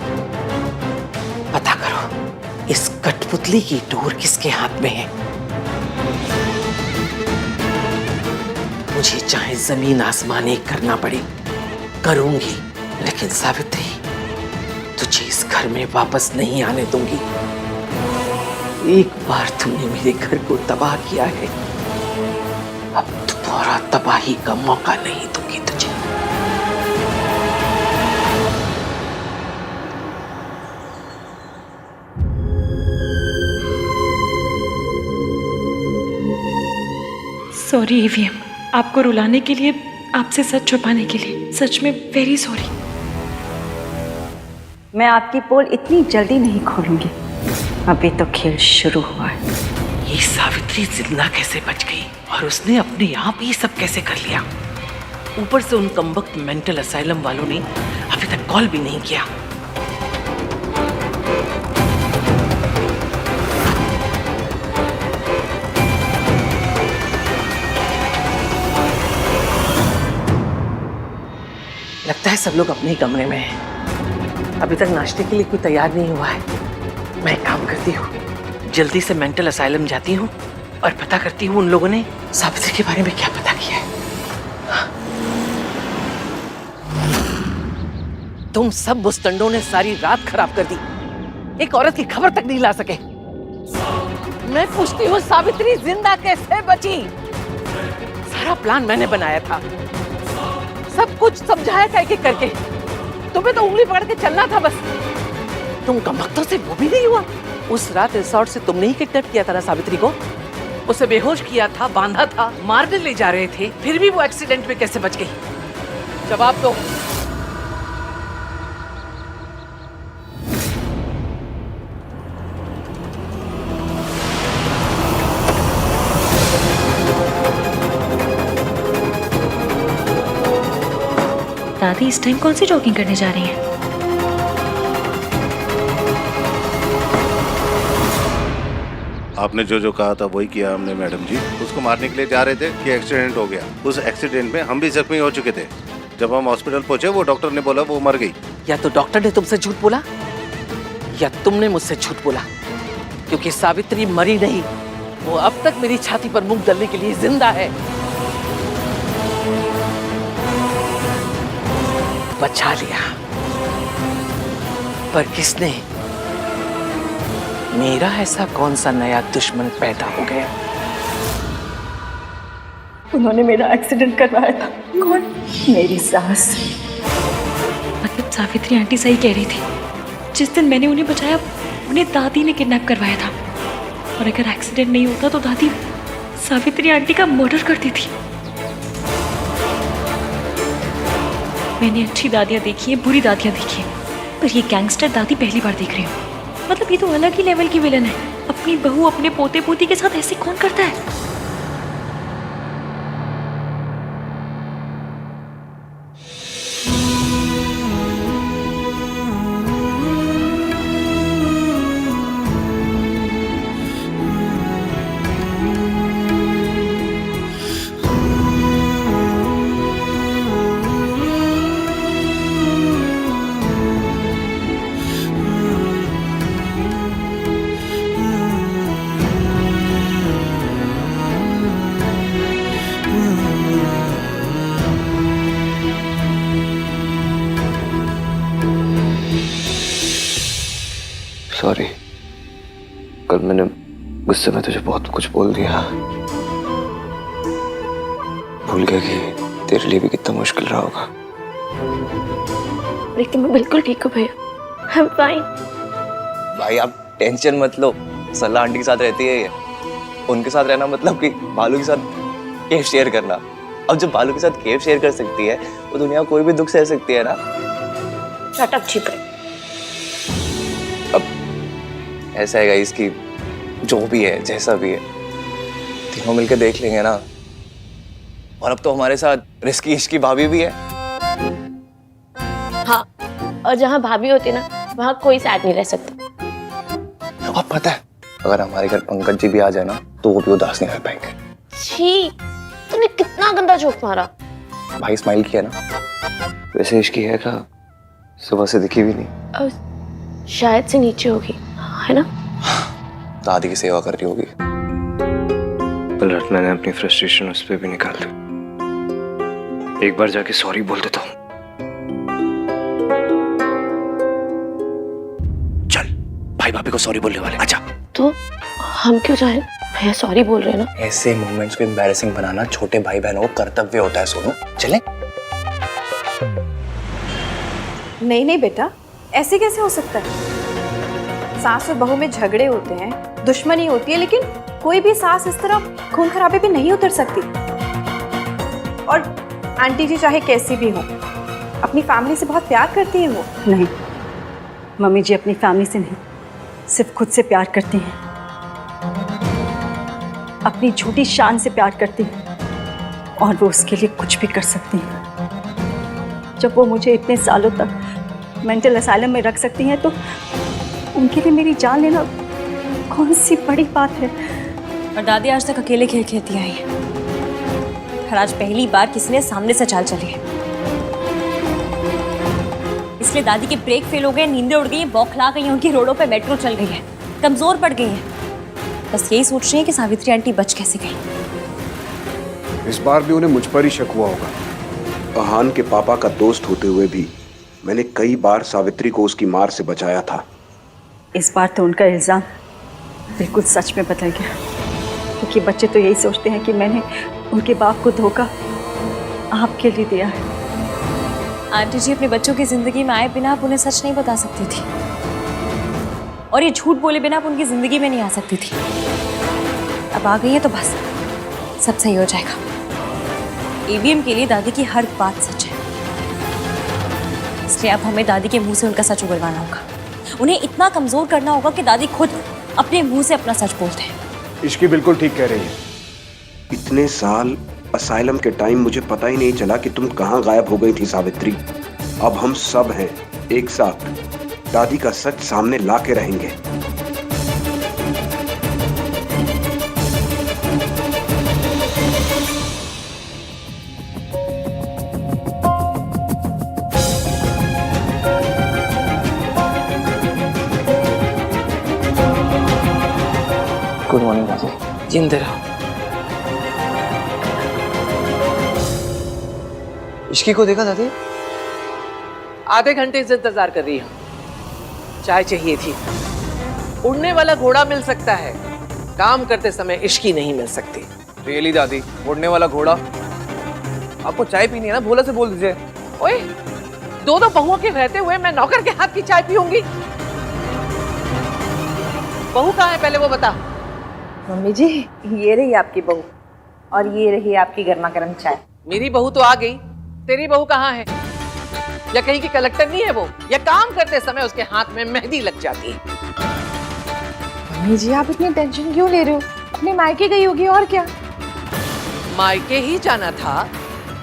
पता करो इस कठपुतली की डोर किसके हाथ में है। मुझे चाहे जमीन आसमान एक करना पड़े करूंगी, लेकिन सावित्री तुझे इस घर में वापस नहीं आने दूंगी। एक बार तूने मेरे घर को तबाह किया है, अब दोबारा तबाही का मौका नहीं दूंगी तुझे। सॉरी ईवीएम, आपको रुलाने के लिए, आपसे सच छुपाने के लिए, सच में वेरी सॉरी। मैं आपकी पोल इतनी जल्दी नहीं खोलूंगी, अभी तो खेल शुरू हुआ है। ये सावित्री जिंदा कैसे बच गई और उसने अपने आप ये सब कैसे कर लिया? ऊपर से उन कमबख्त मेंटल असाइलम वालों ने अभी तक कॉल भी नहीं किया। लगता है सब लोग अपने ही कमरे में हैं। अभी तक नाश्ते के लिए कोई तैयार नहीं हुआ है। मैं एक काम करती हूँ, जल्दी से मेंटल असाइलम जाती हूँ और पता करती हूँ उन लोगों ने सावित्री के बारे में क्या पता किया है। तुम सब बुस्तंडों ने सारी रात खराब कर दी, एक औरत की खबर तक नहीं ला सके। मैं पूछती हूँ सावित्री जिंदा कैसे बची? सारा प्लान मैंने बनाया था, सब कुछ समझाया था एक एक करके। तुम्हें तो उंगली पकड़ के चलना था बस। तुम कमबख्तों से वो भी नहीं हुआ। उस रात रिसोर्ट से तुमने ही किडनैप किया था ना सावित्री को? उसे बेहोश किया था, बांधा था, मारने ले जा रहे थे, फिर भी वो एक्सीडेंट में कैसे बच गई? जवाब दो। दादी इस टाइम कौन सी जॉगिंग करने जा रही हैं? आपने जो जो कहा था वही किया हमने मैडम जी। उसको मारने के लिए जा रहे थे कि एक्सीडेंट हो गया। उस एक्सीडेंट में हम भी जख्मी हो चुके थे। जब हम हॉस्पिटल पहुंचे वो डॉक्टर ने बोला वो मर गई। या तो डॉक्टर ने तुमसे झूठ बोला या तुमने मुझसे झूठ बोला, क्योंकि सावित्री मरी नहीं, वो अब तक मेरी छाती पर मुंह डालने के लिए जिंदा है। बचा लिया, पर किसने? मेरा ऐसा कौन सा नया दुश्मन पैदा हो गया? उन्होंने मेरा एक्सीडेंट करवाया था। कौन? मेरी सास। मतलब सावित्री आंटी सही कह रही थी, जिस दिन मैंने उन्हें बचाया उन्हें दादी ने किडनैप करवाया था। और अगर एक्सीडेंट नहीं होता तो दादी सावित्री आंटी का मर्डर करती थी। मैंने अच्छी दादियाँ देखी हैं, बुरी दादियाँ देखी हैं, पर ये गैंगस्टर दादी पहली बार देख रही हूँ। मतलब ये तो अलग ही लेवल की विलन है। अपनी बहू अपने पोते पोती के साथ ऐसे कौन करता है? सॉरी, कल मैंने गुस्से में तुझे बहुत कुछ बोल दिया। भूल गया कि तेरे लिए भी कितना मुश्किल रहा होगा। लेकिन मैं बिल्कुल ठीक हूँ भैया, आई एम फाइन। भाई आप टेंशन मत लो, सल्ला आंटी के साथ रहती है ये। उनके साथ रहना मतलब कि बालू के साथ केव शेयर करना। अब जब बालू के साथ केव शेयर कर सकती है वो दुनिया कोई भी दुख सह सकती है ना। शट अप छिपे। अब ऐसा है गाइस कि जो भी है जैसा भी है तीनों मिलकर देख लेंगे ना। और अब तो हमारे साथ रिस्की इश्की भाभी भी है। हाँ, और जहाँ भाभी होती ना वहाँ कोई साथ नहीं रह सकता। और पता है अगर हमारे घर पंकज जी भी आ जाए ना तो वो भी उदास नहीं रह पाएंगे। छी, तूने कितना गंदा जोक मारा। भाई स्माइल किया ना। वैसे इश्की है का सुबह से दिखी भी नहीं। और शायद से नीचे होगी, है ना? दादी की सेवा कर रही होगी। कल रात मैंने अपनी फ्रस्ट्रेशन उस पर भी निकाल दी। एक बार जाके सॉरी बोल देता हूँ। चल भाई भाभी को सॉरी बोलने वाले, अच्छा। तो हम क्यों जाए? भैया सॉरी बोल रहे हैं ना। ऐसे मोमेंट्स को एम्बैरेसिंग बनाना छोटे भाई बहनों को कर्तव्य होता है। सोनू चले। नहीं नहीं बेटा, ऐसे कैसे हो सकता है? सास और बहू में झगड़े होते हैं, दुश्मनी होती है, लेकिन कोई भी सास इस तरह खून खराबे पे नहीं उतर सकती। और आंटी जी चाहे कैसी भी हो, अपनी फैमिली से बहुत प्यार करती हैं वो। नहीं, मम्मी जी अपनी फैमिली से नहीं, सिर्फ खुद से प्यार करती हैं। अपनी झूठी शान से प्यार करती हैं। और वो उसके लिए कुछ भी कर सकती हैं। जब वो मुझे इतने सालों तक मेंटल असाइलम में रख सकती हैं तो उनके लिए मेरी जान लेना कौन सी बड़ी बात है। और दादी आज तक अकेले खेल खेलती आई है, और आज पहली बार किसी ने सामने से चाल चली है। इसलिए दादी के ब्रेक फेल हो गए, नींदें उड़ गई, बौखला गई, उनकी रोडों पे मेट्रो चल गई है, कमजोर पड़ गई है। बस यही सोच रही है कि सावित्री आंटी बच कैसे गई। इस बार भी उन्हें मुझ पर ही शक हुआ होगा। अहान के पापा का दोस्त होते हुए भी मैंने कई बार सावित्री को उसकी मार से बचाया था। इस बार तो उनका इल्ज़ाम बिल्कुल सच में बदल गया, क्योंकि बच्चे तो यही सोचते हैं कि मैंने उनके बाप को धोखा आपके लिए दिया है। आंटी जी अपने बच्चों की जिंदगी में आए बिना आप उन्हें सच नहीं बता सकती थी, और ये झूठ बोले बिना आप उनकी जिंदगी में नहीं आ सकती थी। अब आ गई है तो बस सब सही हो जाएगा। ईवीएम के लिए दादी की हर बात सच है, इसलिए अब हमें दादी के मुंह से उनका सच उगलवाना होगा। उन्हें इतना कमजोर करना होगा कि दादी खुद अपने मुंह से अपना सच बोलते हैं। इश्की बिल्कुल ठीक कह रही है। इतने साल असाइलम के टाइम मुझे पता ही नहीं चला कि तुम कहाँ गायब हो गई थी सावित्री। अब हम सब हैं एक साथ, दादी का सच सामने ला के रहेंगे। गुड मॉर्निंग दादी। जिंदे रहो। इश्की को देखा दादी? आधे घंटे से इंतजार कर रही हूँ, चाय चाहिए थी। उड़ने वाला घोड़ा मिल सकता है, काम करते समय इश्की नहीं मिल सकती। रियली दादी, उड़ने वाला घोड़ा? आपको चाय पीनी है ना, भोला से बोल दीजिए। ओए, दो बहुओं के रहते हुए मैं नौकर के हाथ की चाय पीऊंगी? बहू कहाँ है पहले वो बता। मम्मी जी, ये रही आपकी बहू और ये रही आपकी गर्मा गर्म चाय। मेरी बहू तो आ गई, तेरी बहू कहाँ है? या कहीं की कलेक्टर नहीं है वो, या काम करते समय उसके हाथ में मेहंदी लग जाती है? मम्मी जी, आप इतनी टेंशन क्यों ले रहे हो? अपने मायके गई होगी और क्या। मायके ही जाना था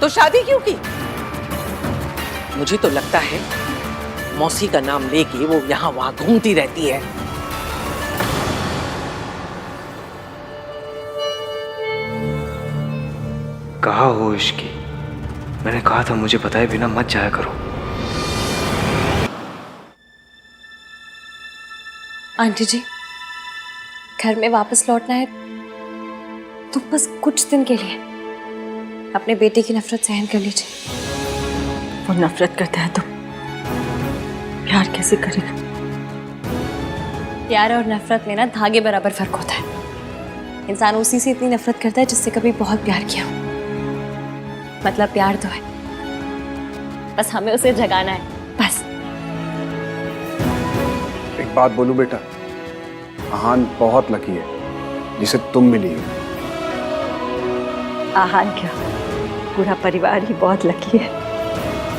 तो शादी क्यों की? मुझे तो लगता है मौसी का नाम लेके वो यहाँ वहां घूमती रहती है। कहा हो इश्की, मैंने कहा था मुझे बताए बिना मत जाया करो। आंटी जी, घर में वापस लौटना है तो बस कुछ दिन के लिए अपने बेटे की नफरत सहन कर लीजिए। वो नफरत करता है तो प्यार कैसे करेगा? प्यार और नफरत में ना धागे बराबर फर्क होता है। इंसान उसी से इतनी नफरत करता है जिससे कभी बहुत प्यार किया हो। मतलब प्यार तो है, बस हमें उसे जगाना है, बस। एक बात बोलूं बेटा, आहान बहुत लकी है जिसे तुम मिली हो। आहान क्या, पूरा परिवार ही बहुत लकी है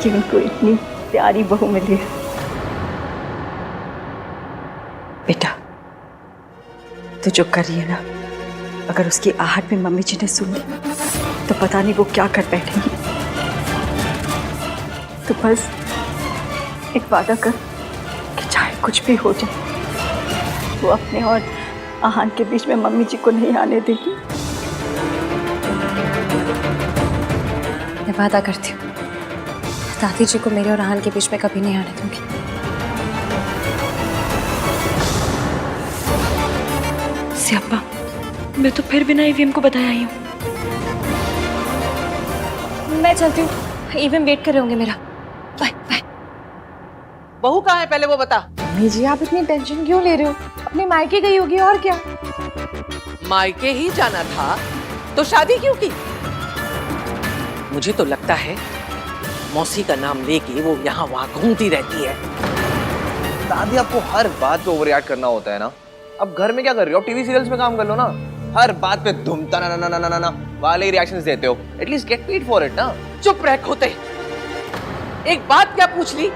कि उनको इतनी प्यारी बहू मिली है। बेटा, तू जो कर रही है ना, अगर उसकी आहट में मम्मी जी ने सुन ली तो पता नहीं वो क्या कर बैठेंगी। तो बस एक वादा कर कि चाहे कुछ भी हो जाए, वो अपने और आहान के बीच में मम्मी जी को नहीं आने देगी। मैं वादा करती हूँ, दादी जी को मेरे और आहान के बीच में कभी नहीं आने दूंगी। सियाप्पा, मैं तो फिर बिना ईवीएम को बताया आई हूँ। मैं चलती हूँ, ईवीएम वेट कर रहे होंगे मेरा। Bye bye. बहू कहाँ है पहले वो बता। मम्मी जी, आप इतनी टेंशन क्यों ले रहे हो? अपने मायके गई होगी और क्या। मायके ही जाना था तो शादी क्यों की? मुझे तो लगता है मौसी का नाम लेके वो यहाँ वहां घूमती रहती है। दादी, आपको हर बात पे ओवररिएक्ट करना होता है ना। अब घर में क्या कर रही हो? टीवी सीरियल्स में काम कर लो ना। हर बात पे धुमता ना ना ना ना ना वाले रिएक्शंस देते हो। At least get paid for it ना। चुप रह खोते। एक बात क्या पूछ ली,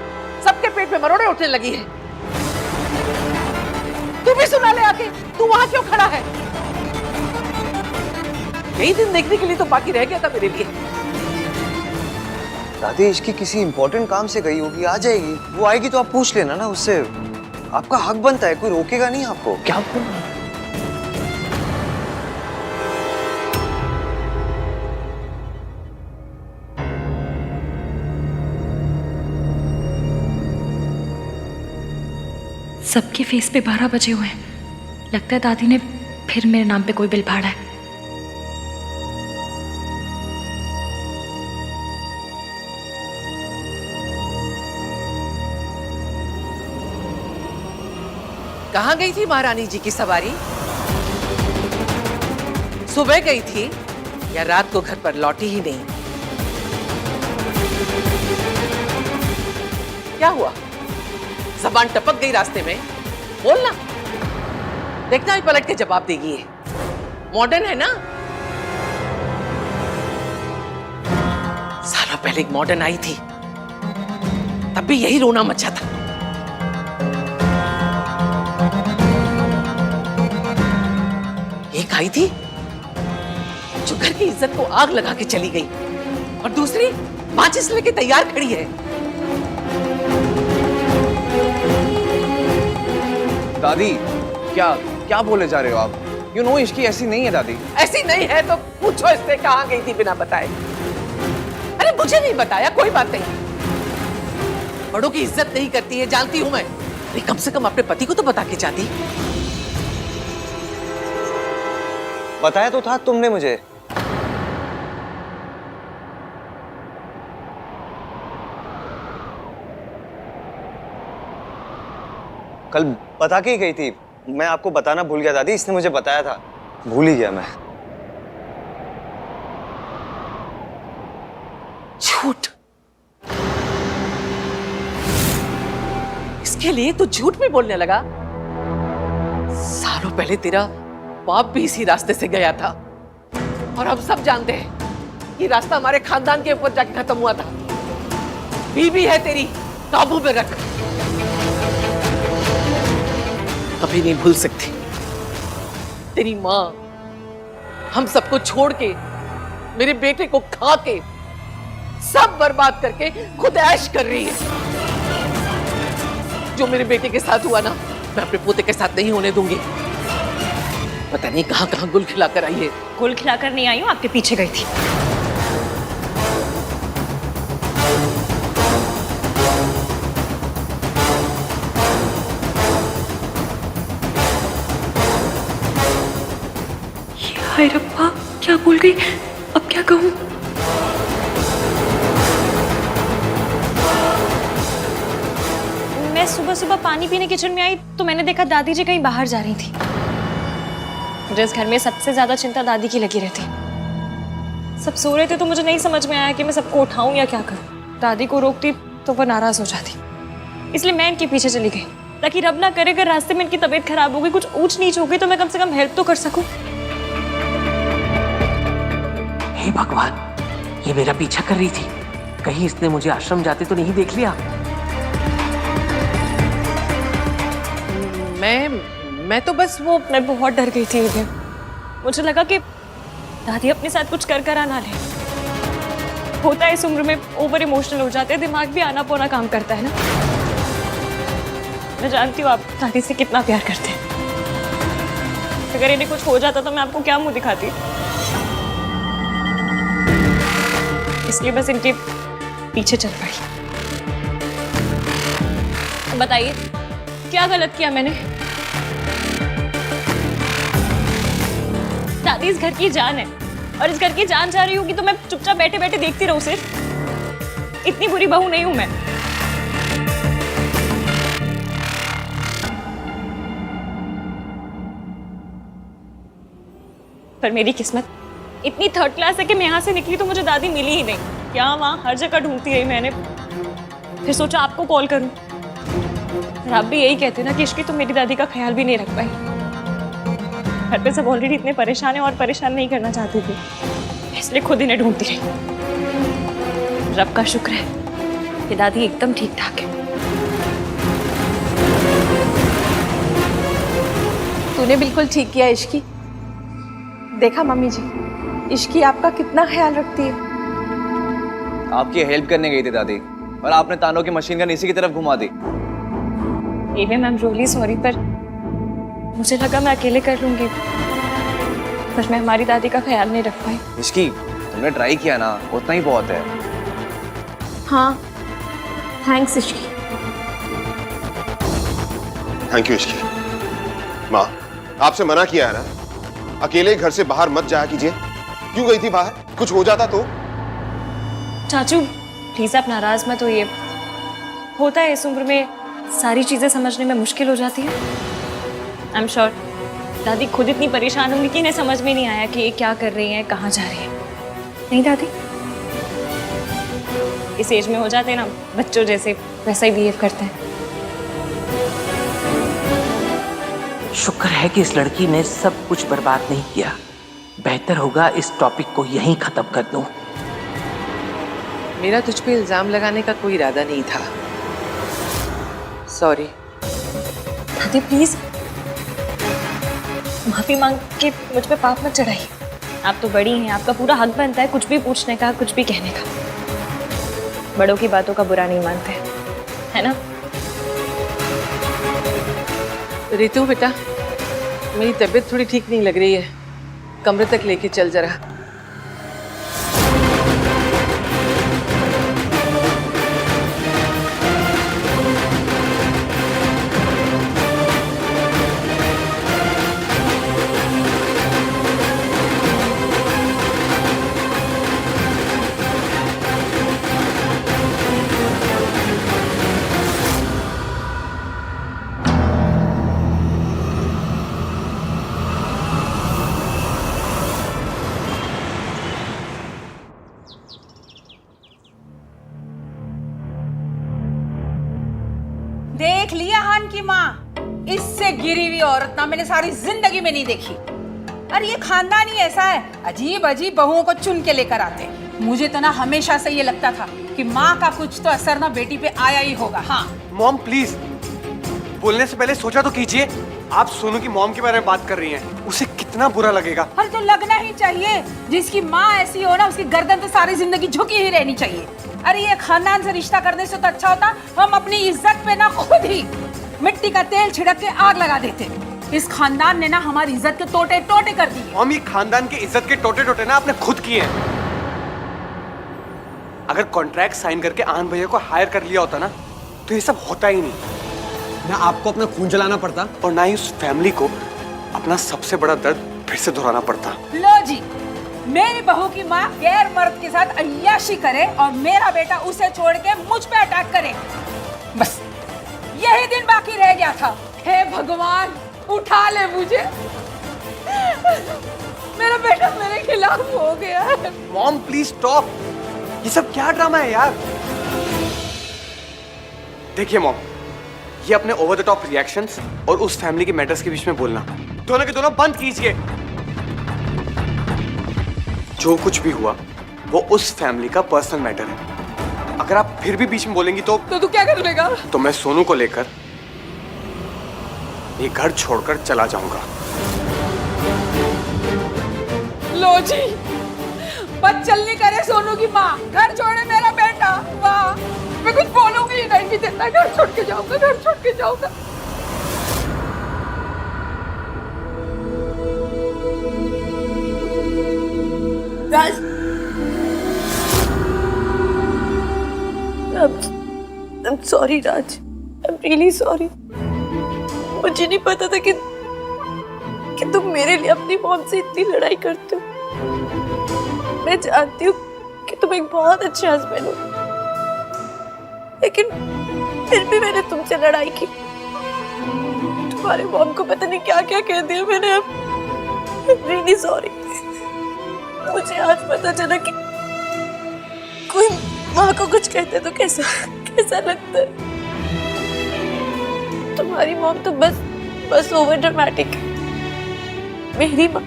सबके पेट में मरोड़े उठने लगी है। तू भी सुना ले आके, तू वहां क्यों खड़ा है? यही दिन देखने के लिए तो बाकी रह गया था मेरे लिए। दादी इसकी किसी इंपॉर्टेंट काम से गई होगी, आ जाएगी। वो आएगी तो आप पूछ लेना ना उससे, आपका हक बनता है, कोई रोकेगा नहीं आपको। क्या बोल? सबके फेस पे 12 बजे हुए हैं। लगता है दादी ने फिर मेरे नाम पे कोई बिल फाड़ा है। कहाँ गई थी महारानी जी की सवारी? सुबह गई थी या रात को घर पर लौटी ही नहीं? क्या हुआ? जबान टपक गई रास्ते में? बोलना, देखना भी पलट के जवाब देगी। ये मॉडर्न है ना? सालों पहले एक मॉडर्न आई थी, तब भी यही रोना मचा था। एक आई थी जो घर की इज्जत को आग लगा के चली गई, और दूसरी माचिस लेके तैयार खड़ी है। दादी क्या क्या बोले जा रहे हो आप? यू नो इसकी ऐसी नहीं है दादी। ऐसी नहीं है तो पूछो इससे कहाँ गई थी बिना बताए। अरे मुझे नहीं बताया, कोई बात नहीं। बड़ों की इज्जत नहीं करती है, जानती हूं मैं, लेकिन कम से कम अपने पति को तो बता के जाती। बताया तो था तुमने मुझे। कल बता के ही गई थी। मैं आपको बताना भूल गया दादी, इसने मुझे बताया था, भूल ही गया मैं। झूठ, इसके लिए तो झूठ भी बोलने लगा। सालों पहले तेरा बाप भी इसी रास्ते से गया था, और हम सब जानते हैं ये रास्ता हमारे खानदान के ऊपर जाके खत्म हुआ था। बीवी है तेरी, काबू में रख। कभी नहीं भूल सकती तेरी माँ हम सबको छोड़ के, मेरे बेटे को खा के, सब बर्बाद करके खुद ऐश कर रही है। जो मेरे बेटे के साथ हुआ ना, मैं अपने पोते के साथ नहीं होने दूंगी। पता नहीं कहां कहां गुल खिलाकर आई है। गुल खिलाकर नहीं आई हूँ, आपके पीछे गई थी। हाय रब्बा, क्या बोल गई? अब क्या कहूँ? मैं सुबह सुबह पानी पीने किचन में आई तो मैंने देखा दादी जी कहीं बाहर जा रही थी। मुझे इस घर में सबसे ज्यादा चिंता दादी की लगी रहती। सब सो रहे थे तो मुझे नहीं समझ में आया कि मैं सबको उठाऊं या क्या करूं। दादी को रोकती तो वो नाराज हो जाती, इसलिए मैं इनके पीछे चली गई, ताकि रब ना करे अगर रास्ते में इनकी तबीयत खराब हो गई, कुछ ऊंच नीच हो गई, तो मैं कम से कम हेल्प तो कर सकूं। हे भगवान, ये मेरा पीछा कर रही थी, कहीं इसने मुझे आश्रम जाते तो नहीं देख लिया। मैं तो बस मैं बहुत डर गई थी उधर। मुझे लगा कि दादी अपने साथ कुछ कर ना ले। होता है इस उम्र में, ओवर इमोशनल हो जाते हैं, दिमाग भी आना पोना काम करता है ना। मैं जानती हूँ आप दादी से कितना प्यार करते हैं। अगर इन्हें कुछ हो जाता तो मैं आपको क्या मुंह दिखाती। इसलिए बस इनके पीछे चल पड़ी। बताइए क्या गलत किया मैंने? दादी इस घर की जान है, और इस घर की जान जा रही होगी तो मैं चुपचाप बैठे बैठे देखती रहूं सिर्फ? इतनी बुरी बहू नहीं हूं मैं। पर मेरी किस्मत इतनी थर्ड क्लास है कि मैं यहाँ से निकली तो मुझे दादी मिली ही नहीं। यहाँ वहाँ हर जगह ढूंढती रही मैंने, फिर सोचा आपको कॉल करूं। और आप भी यही कहते ना कि इश्की तो मेरी दादी का ख्याल भी नहीं रख पाई। घर पे सब ऑलरेडी इतने परेशान है और परेशान नहीं करना चाहती थी, इसलिए खुद इन्हें ढूंढती रही। रब का शुक्र है कि दादी एकदम ठीक ठाक है। तूने बिल्कुल ठीक किया इश्की। देखा मम्मी जी, इश्की आपका कितना ख्याल रखती है। आपकी हेल्प करने गई थी दादी और आपने तानों की मशीन गन इसी की तरफ घुमा दी। एवे मैम रियली सॉरी, पर मुझे लगा मैं अकेले कर लूंगी, पर मैं हमारी दादी का ख्याल नहीं रख पाई। इसकी तुमने ट्राई किया ना, उतना ही बहुत है। हाँ thanks Ishki. Thank you Ishki. माँ, आपसे मना किया है ना, अकेले घर से बाहर मत जाया कीजिए। क्यों गई थी बाहर? कुछ हो जाता तो? चाचू प्लीज आप नाराज मत होइए, होता है इस उम्र में सारी चीजें समझने में मुश्किल हो जाती है। आई एम श्योर दादी खुद इतनी परेशान होंगी कि इन्हें समझ में नहीं आया कि ये क्या कर रही हैं, कहाँ जा रही हैं। नहीं दादी, इस एज में हो जाते हैं ना बच्चों जैसे, वैसा ही बिहेव करते हैं। शुक्र है कि इस लड़की ने सब कुछ बर्बाद नहीं किया। बेहतर होगा इस टॉपिक को यहीं खत्म कर दूं। मेरा तुझ पे इल्जाम लगाने का कोई इरादा नहीं था। सॉरी। दादी प्लीज माफी मांग के मुझ पे पाप मत चढ़ाइए। आप तो बड़ी हैं, आपका पूरा हक बनता है कुछ भी पूछने का, कुछ भी कहने का। बड़ों की बातों का बुरा नहीं मानते, है ना? रितु बेटा, मेरी तबीयत थोड़ी ठीक नहीं लग रही है, कमरे तक लेके चल जरा। देख लिया हान की माँ, इससे गिरी हुई औरत ना मैंने सारी जिंदगी में नहीं देखी। अरे ये खानदान ही ऐसा है, अजीब अजीब बहुओं को चुन के लेकर आते। मुझे तो ना हमेशा से ये लगता था कि माँ का कुछ तो असर ना बेटी पे आया ही होगा। हाँ मॉम प्लीज, बोलने से पहले सोचा तो कीजिए। आप सोनू की मॉम के बारे में बात कर रही हैं, उसे कितना बुरा लगेगा। अरे तो लगना ही चाहिए, जिसकी माँ ऐसी हो ना उसकी गर्दन तो सारी जिंदगी झुकी ही रहनी चाहिए। अरे ये खानदान से रिश्ता करने से तो अच्छा होता हम अपनी इज्जत पे ना खुद ही मिट्टी का तेल छिड़क के आग लगा देते। इस खानदान ने ना हमारी इज्जत के टोटे टोटे कर दिए। मॉम ये खानदान के इज्जत के टोटे टोटे ना आपने खुद किए हैं। अगर कॉन्ट्रैक्ट साइन करके आनंद भैया को हायर कर लिया होता ना तो ये सब होता ही नहीं। ना आपको अपना खून जलाना पड़ता और ना ही उस फैमिली को अपना सबसे बड़ा दर्द फिर से दोहराना पड़ता। लो जी, मेरी बहू की माँ गैर मर्द के साथ अय्याशी करे और मेरा बेटा उसे छोड़ के मुझ पे अटैक करे, बस यही दिन बाकी रह गया था। हे भगवान उठा ले मुझे, मेरा बेटा मेरे खिलाफ हो गया है। मॉम प्लीज स्टॉप, ये सब क्या ड्रामा है यार। देखिए मॉम, ये अपने ओवर द टॉप रिएक्शंस और उस फैमिली के मैटर्स के बीच में बोलना दोनों के दोनों बंद कीजिए। जो कुछ भी हुआ वो उस फैमिली का पर्सनल मैटर है। अगर आप फिर भी बीच में बोलेंगी तो तू क्या कर लेगा? तो मैं सोनू को लेकर ये घर छोड़कर चला जाऊंगा। लो जी, बदचलनी करे सोनू की माँ, घर छोड़े मेरा बेटा। वाह, मैं कुछ बोलूंगी ही नहीं, देता घर छोड़ के जाऊंगा, घर छोड़ के जाऊंगा। राज, I'm sorry Raj, I'm really sorry। मुझे नहीं पता था कि तुम मेरे लिए अपनी मॉम से इतनी लड़ाई करते हो। मैं जानती हूँ कि तुम एक बहुत अच्छे हस्बैंड हो, लेकिन फिर भी मैंने तुमसे लड़ाई की। तुम्हारे मॉम को पता नहीं क्या क्या कह दिया मैंने। अब रियली सॉरी। मुझे आज पता चला कि कोई माँ को कुछ कहते तो कैसा लगता है। तुम्हारी मॉम तो बस ओवर ड्रामेटिक है। मेरी माँ,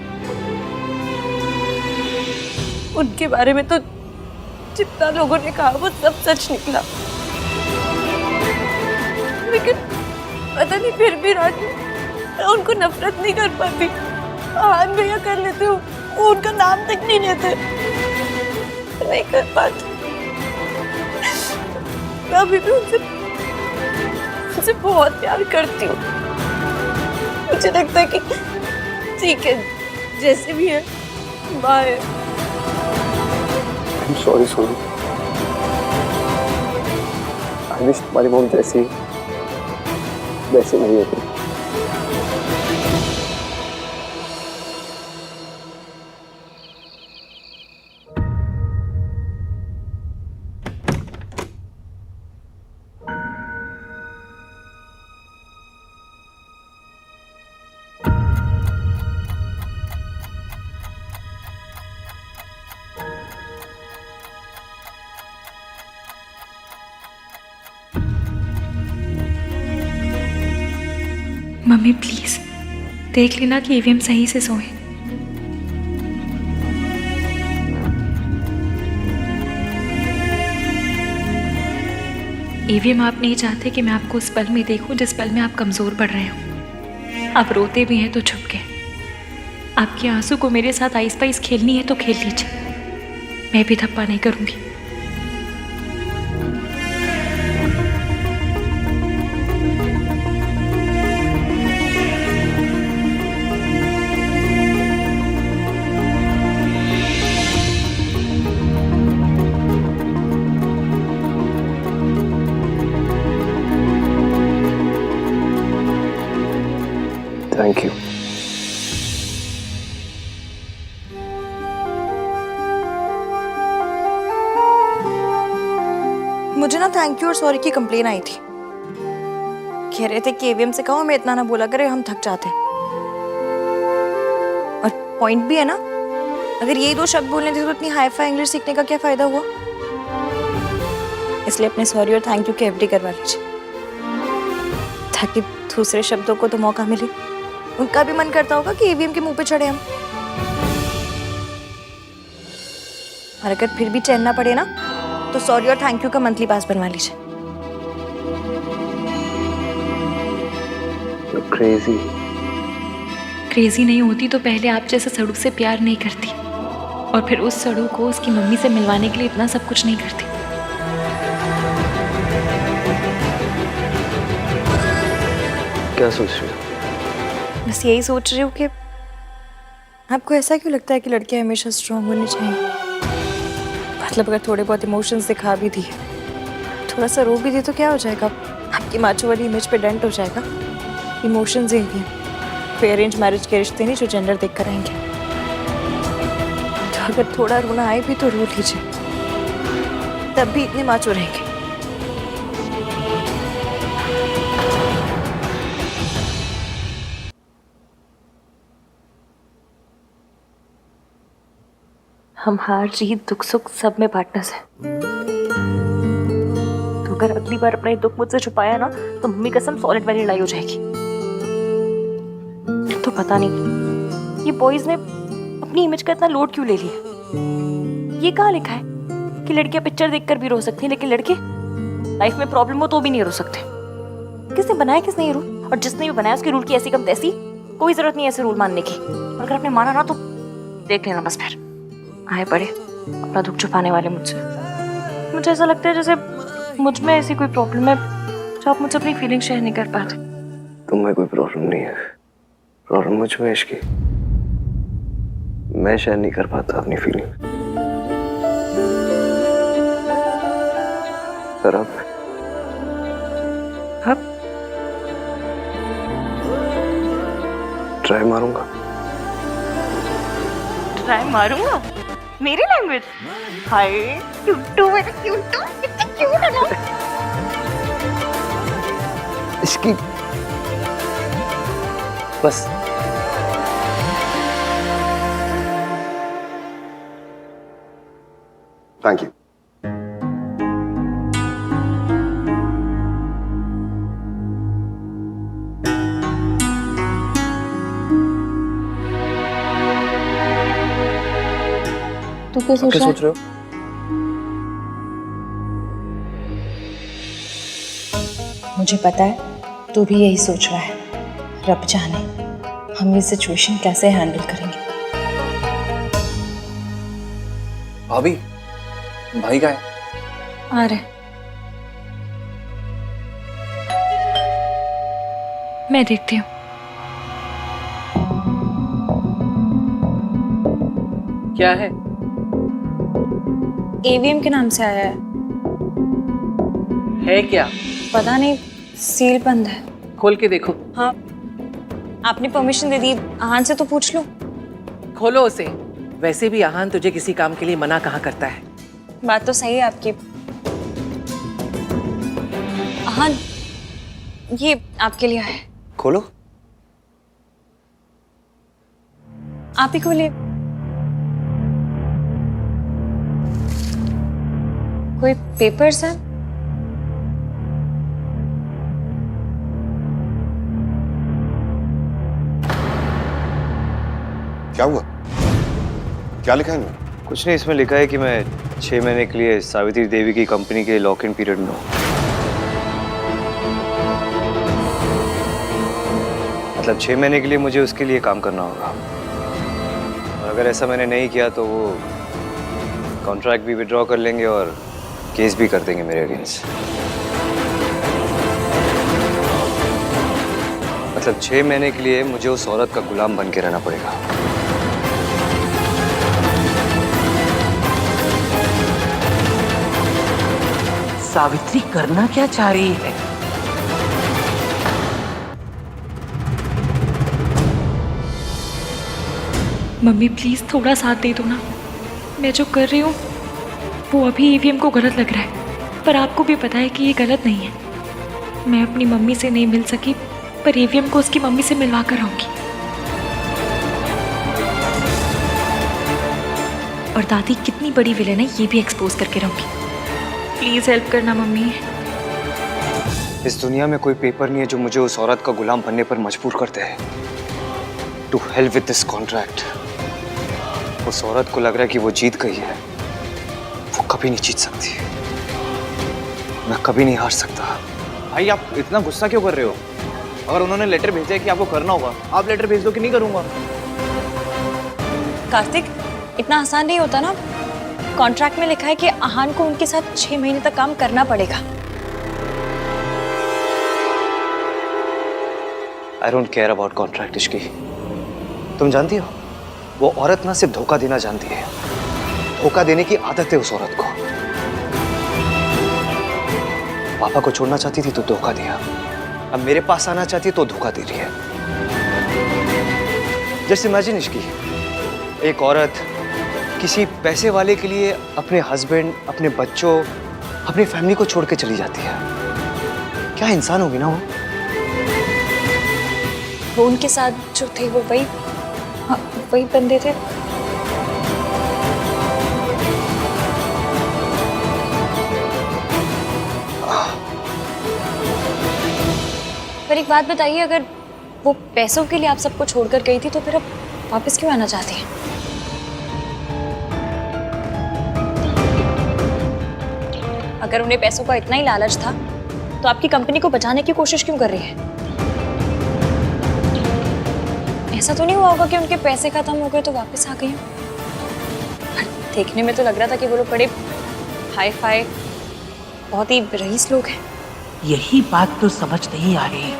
उनके बारे में तो जितना लोगों ने कहा वो सब सच निकला, लेकिन पता नहीं फिर भी राज मैं उनको नफरत नहीं कर पाती। आन भैया कर लेते हो, वो उनका नाम तक नहीं लेते। नहीं कर पाती। मैं अभी भी उनसे बहुत प्यार करती हूँ। मुझे लगता है कि ठीक है, जैसे भी है, bye. Sorry Sonu, I wish तुम्हारी मॉम जैसी वैसे नहीं होती। मम्मी प्लीज देख लेना कि ईवीएम सही से सोए। ईवीएम आप नहीं चाहते कि मैं आपको उस पल में देखूं जिस पल में आप कमजोर पड़ रहे हो। आप रोते भी हैं तो छुप के। आपके आंसू को मेरे साथ आइस पाइस खेलनी है तो खेल लीजिए, मैं भी धप्पा नहीं करूंगी। Thank you. मुझे ना थैंक यू और सॉरी की कंप्लेन आई थी। कह रहे थे कि एवीएम से कहो हमें इतना ना बोला करे, हम थक जाते हैं। और पॉइंट भी है ना, अगर यही 2 शब्द बोलने थे तो इतनी हाई फाई इंग्लिश सीखने का क्या फायदा हुआ। इसलिए अपने सॉरी और थैंक यू के एफडी करवा लीजिए, ताकि दूसरे शब्दों को तो मौका मिले। उनका भी मन करता होगा कि ईवीएम के मुंह पे चढ़े हम। और अगर फिर भी चैन ना पड़े ना, तो सॉरी और थैंक यू का मंथली पास बनवा लीजिए। क्रेजी नहीं होती तो पहले आप जैसे सड़ू से प्यार नहीं करती, और फिर उस सड़ू को उसकी मम्मी से मिलवाने के लिए इतना सब कुछ नहीं करती। क्या सोच रही हो? बस यही सोच रही हूँ कि आपको ऐसा क्यों लगता है कि लड़के हमेशा स्ट्रांग होने चाहिए। मतलब अगर थोड़े बहुत इमोशंस दिखा भी दिए, थोड़ा सा रो भी दिए तो क्या हो जाएगा, आपकी माचो वाली इमेज पे डेंट हो जाएगा। इमोशंस ही हैं, कोई अरेंज मैरिज के रिश्ते नहीं जो जेंडर देख कर आएंगे। तो अगर थोड़ा रोना आए भी तो रो लीजिए, तब भी इतने माचो रहेंगे। हम हार जीत दुख सुख सब में पार्टनर्स हैं। तो अगर अगली बार अपना दुख मुझसे छुपाया ना, तो मम्मी कसम सॉलिड वाली लड़ाई हो जाएगी। तो पता नहीं ये बॉयज ने अपनी इमेज का इतना लोड क्यों ले लिया। ये कहाँ लिखा है कि लड़कियां पिक्चर देखकर भी रो सकती हैं, लेकिन लड़के लाइफ में प्रॉब्लम हो तो भी नहीं रो सकते। किसने बनाया, किसने ये रूल? और जिसने भी बनाया उसके रूल की ऐसी कम तैसी, कोई जरूरत नहीं ऐसे रूल मानने की। और अगर आपने माना ना तो देख लेना, बस फिर आए पड़े अपना दुख छुपाने वाले मुझसे। मुझे ऐसा लगता है जैसे मुझ में ऐसी कोई प्रॉब्लम है जो आप मुझसे अपनी फीलिंग शेयर नहीं कर पाते। तुम्हें कोई प्रॉब्लम नहीं है, प्रॉब्लम मुझ में इसकी मैं शेयर नहीं कर पाता अपनी फीलिंग। पर अब ट्राई मारूंगा। ट्राई मारूंगा? मेरी लैंग्वेज? हाय क्यूटू, मेरा क्यूटू, कितना क्यूट है ना। इसकी बस थैंक यू। तू क्या सोच रहा है? रहे हो? मुझे पता है तू भी यही सोच रहा है। रब जाने हम ये सिचुएशन कैसे हैंडल करेंगे। भाभी, भाई का है? आ रहे। मैं देखती हूँ। क्या है? एवीएम के नाम से आया है क्या? पता नहीं, सील बंद है। खोल के देखो। हाँ, आपने परमिशन दे दी, आहान से तो पूछ लो। खोलो उसे। वैसे भी आहान तुझे किसी काम के लिए मना कहाँ करता है। बात तो सही है आपकी। आहान, ये आपके लिए है। खोलो। आप ही खोलिए। कोई पेपर्स है? क्या हुआ? क्या लिखा है इनमें? कुछ नहीं, इसमें लिखा है कि मैं 6 महीने के लिए सावित्री देवी की कंपनी के लॉक इन पीरियड में हूँ। मतलब 6 महीने के लिए मुझे उसके लिए काम करना होगा, और अगर ऐसा मैंने नहीं किया तो वो कॉन्ट्रैक्ट भी विड्रॉ कर लेंगे और केस भी कर देंगे मेरे अगेंस्ट। मतलब 6 महीने के लिए मुझे उस औरत का गुलाम बन के रहना पड़ेगा। सावित्री करना क्या चाह रही है? मम्मी प्लीज थोड़ा साथ दे दो ना। मैं जो कर रही हूँ वो अभी ईवीएम को गलत लग रहा है, पर आपको भी पता है कि ये गलत नहीं है। मैं अपनी मम्मी से नहीं मिल सकी, पर ईवीएम को उसकी मम्मी से मिलवा कर आऊंगी। और दादी कितनी बड़ी विलेन है ये भी एक्सपोज करके रहूंगी। प्लीज हेल्प करना मम्मी। इस दुनिया में कोई पेपर नहीं है जो मुझे उस औरत का गुलाम बनने पर मजबूर करते हैं। To hell with this contract. उस औरत को लग रहा है कि वो जीत गई है। वो कभी नहीं जीत सकती। मैं कभी नहीं हार सकता। भाई आप इतना गुस्सा क्यों कर रहे हो? अगर उन्होंने लेटर भेजा है कि आपको करना होगा, आप लेटर भेज दो कि नहीं करूंगा। कार्तिक, इतना आसान नहीं होता ना। कॉन्ट्रैक्ट में लिखा है कि आहान को उनके साथ 6 महीने तक काम करना पड़ेगा। I don't care about contract Ishki. तुम जानती हो, वो औरत ना सिर्फ धोखा देना जानती है, धोखा देने की आदत है उस औरत को। पापा को छोड़ना चाहती थी तो धोखा दिया, अब मेरे पास आना चाहती है तो धोखा दे रही है। जैसे इमेजिन इश्की, एक औरत किसी पैसे वाले के लिए अपने हस्बैंड, अपने बच्चों, अपनी फैमिली को छोड़ के चली जाती है। क्या इंसान होगी ना वो? वो उनके साथ जो थे वो वही बंदे थे। पर एक बात बताइए, अगर वो पैसों के लिए आप सबको छोड़कर गई थी तो फिर अब वापस क्यों आना चाहती हैं? अगर उन्हें पैसों का इतना ही लालच था तो आपकी कंपनी को बचाने की कोशिश क्यों कर रही है? ऐसा तो नहीं हुआ होगा कि उनके पैसे खत्म हो गए तो वापस आ गई? देखने में तो लग रहा था कि वो लोग बड़े हाई फाई, बहुत ही रईस लोग हैं। यही बात तो समझ नहीं आ रही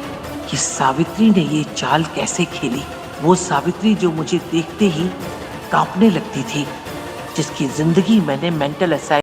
कि सावित्री ने ये चाल कैसे खेली। वो सावित्री जो मुझे देखते ही कांपने लगती थी, जिसकी जिंदगी मैंने मेंटल असाइल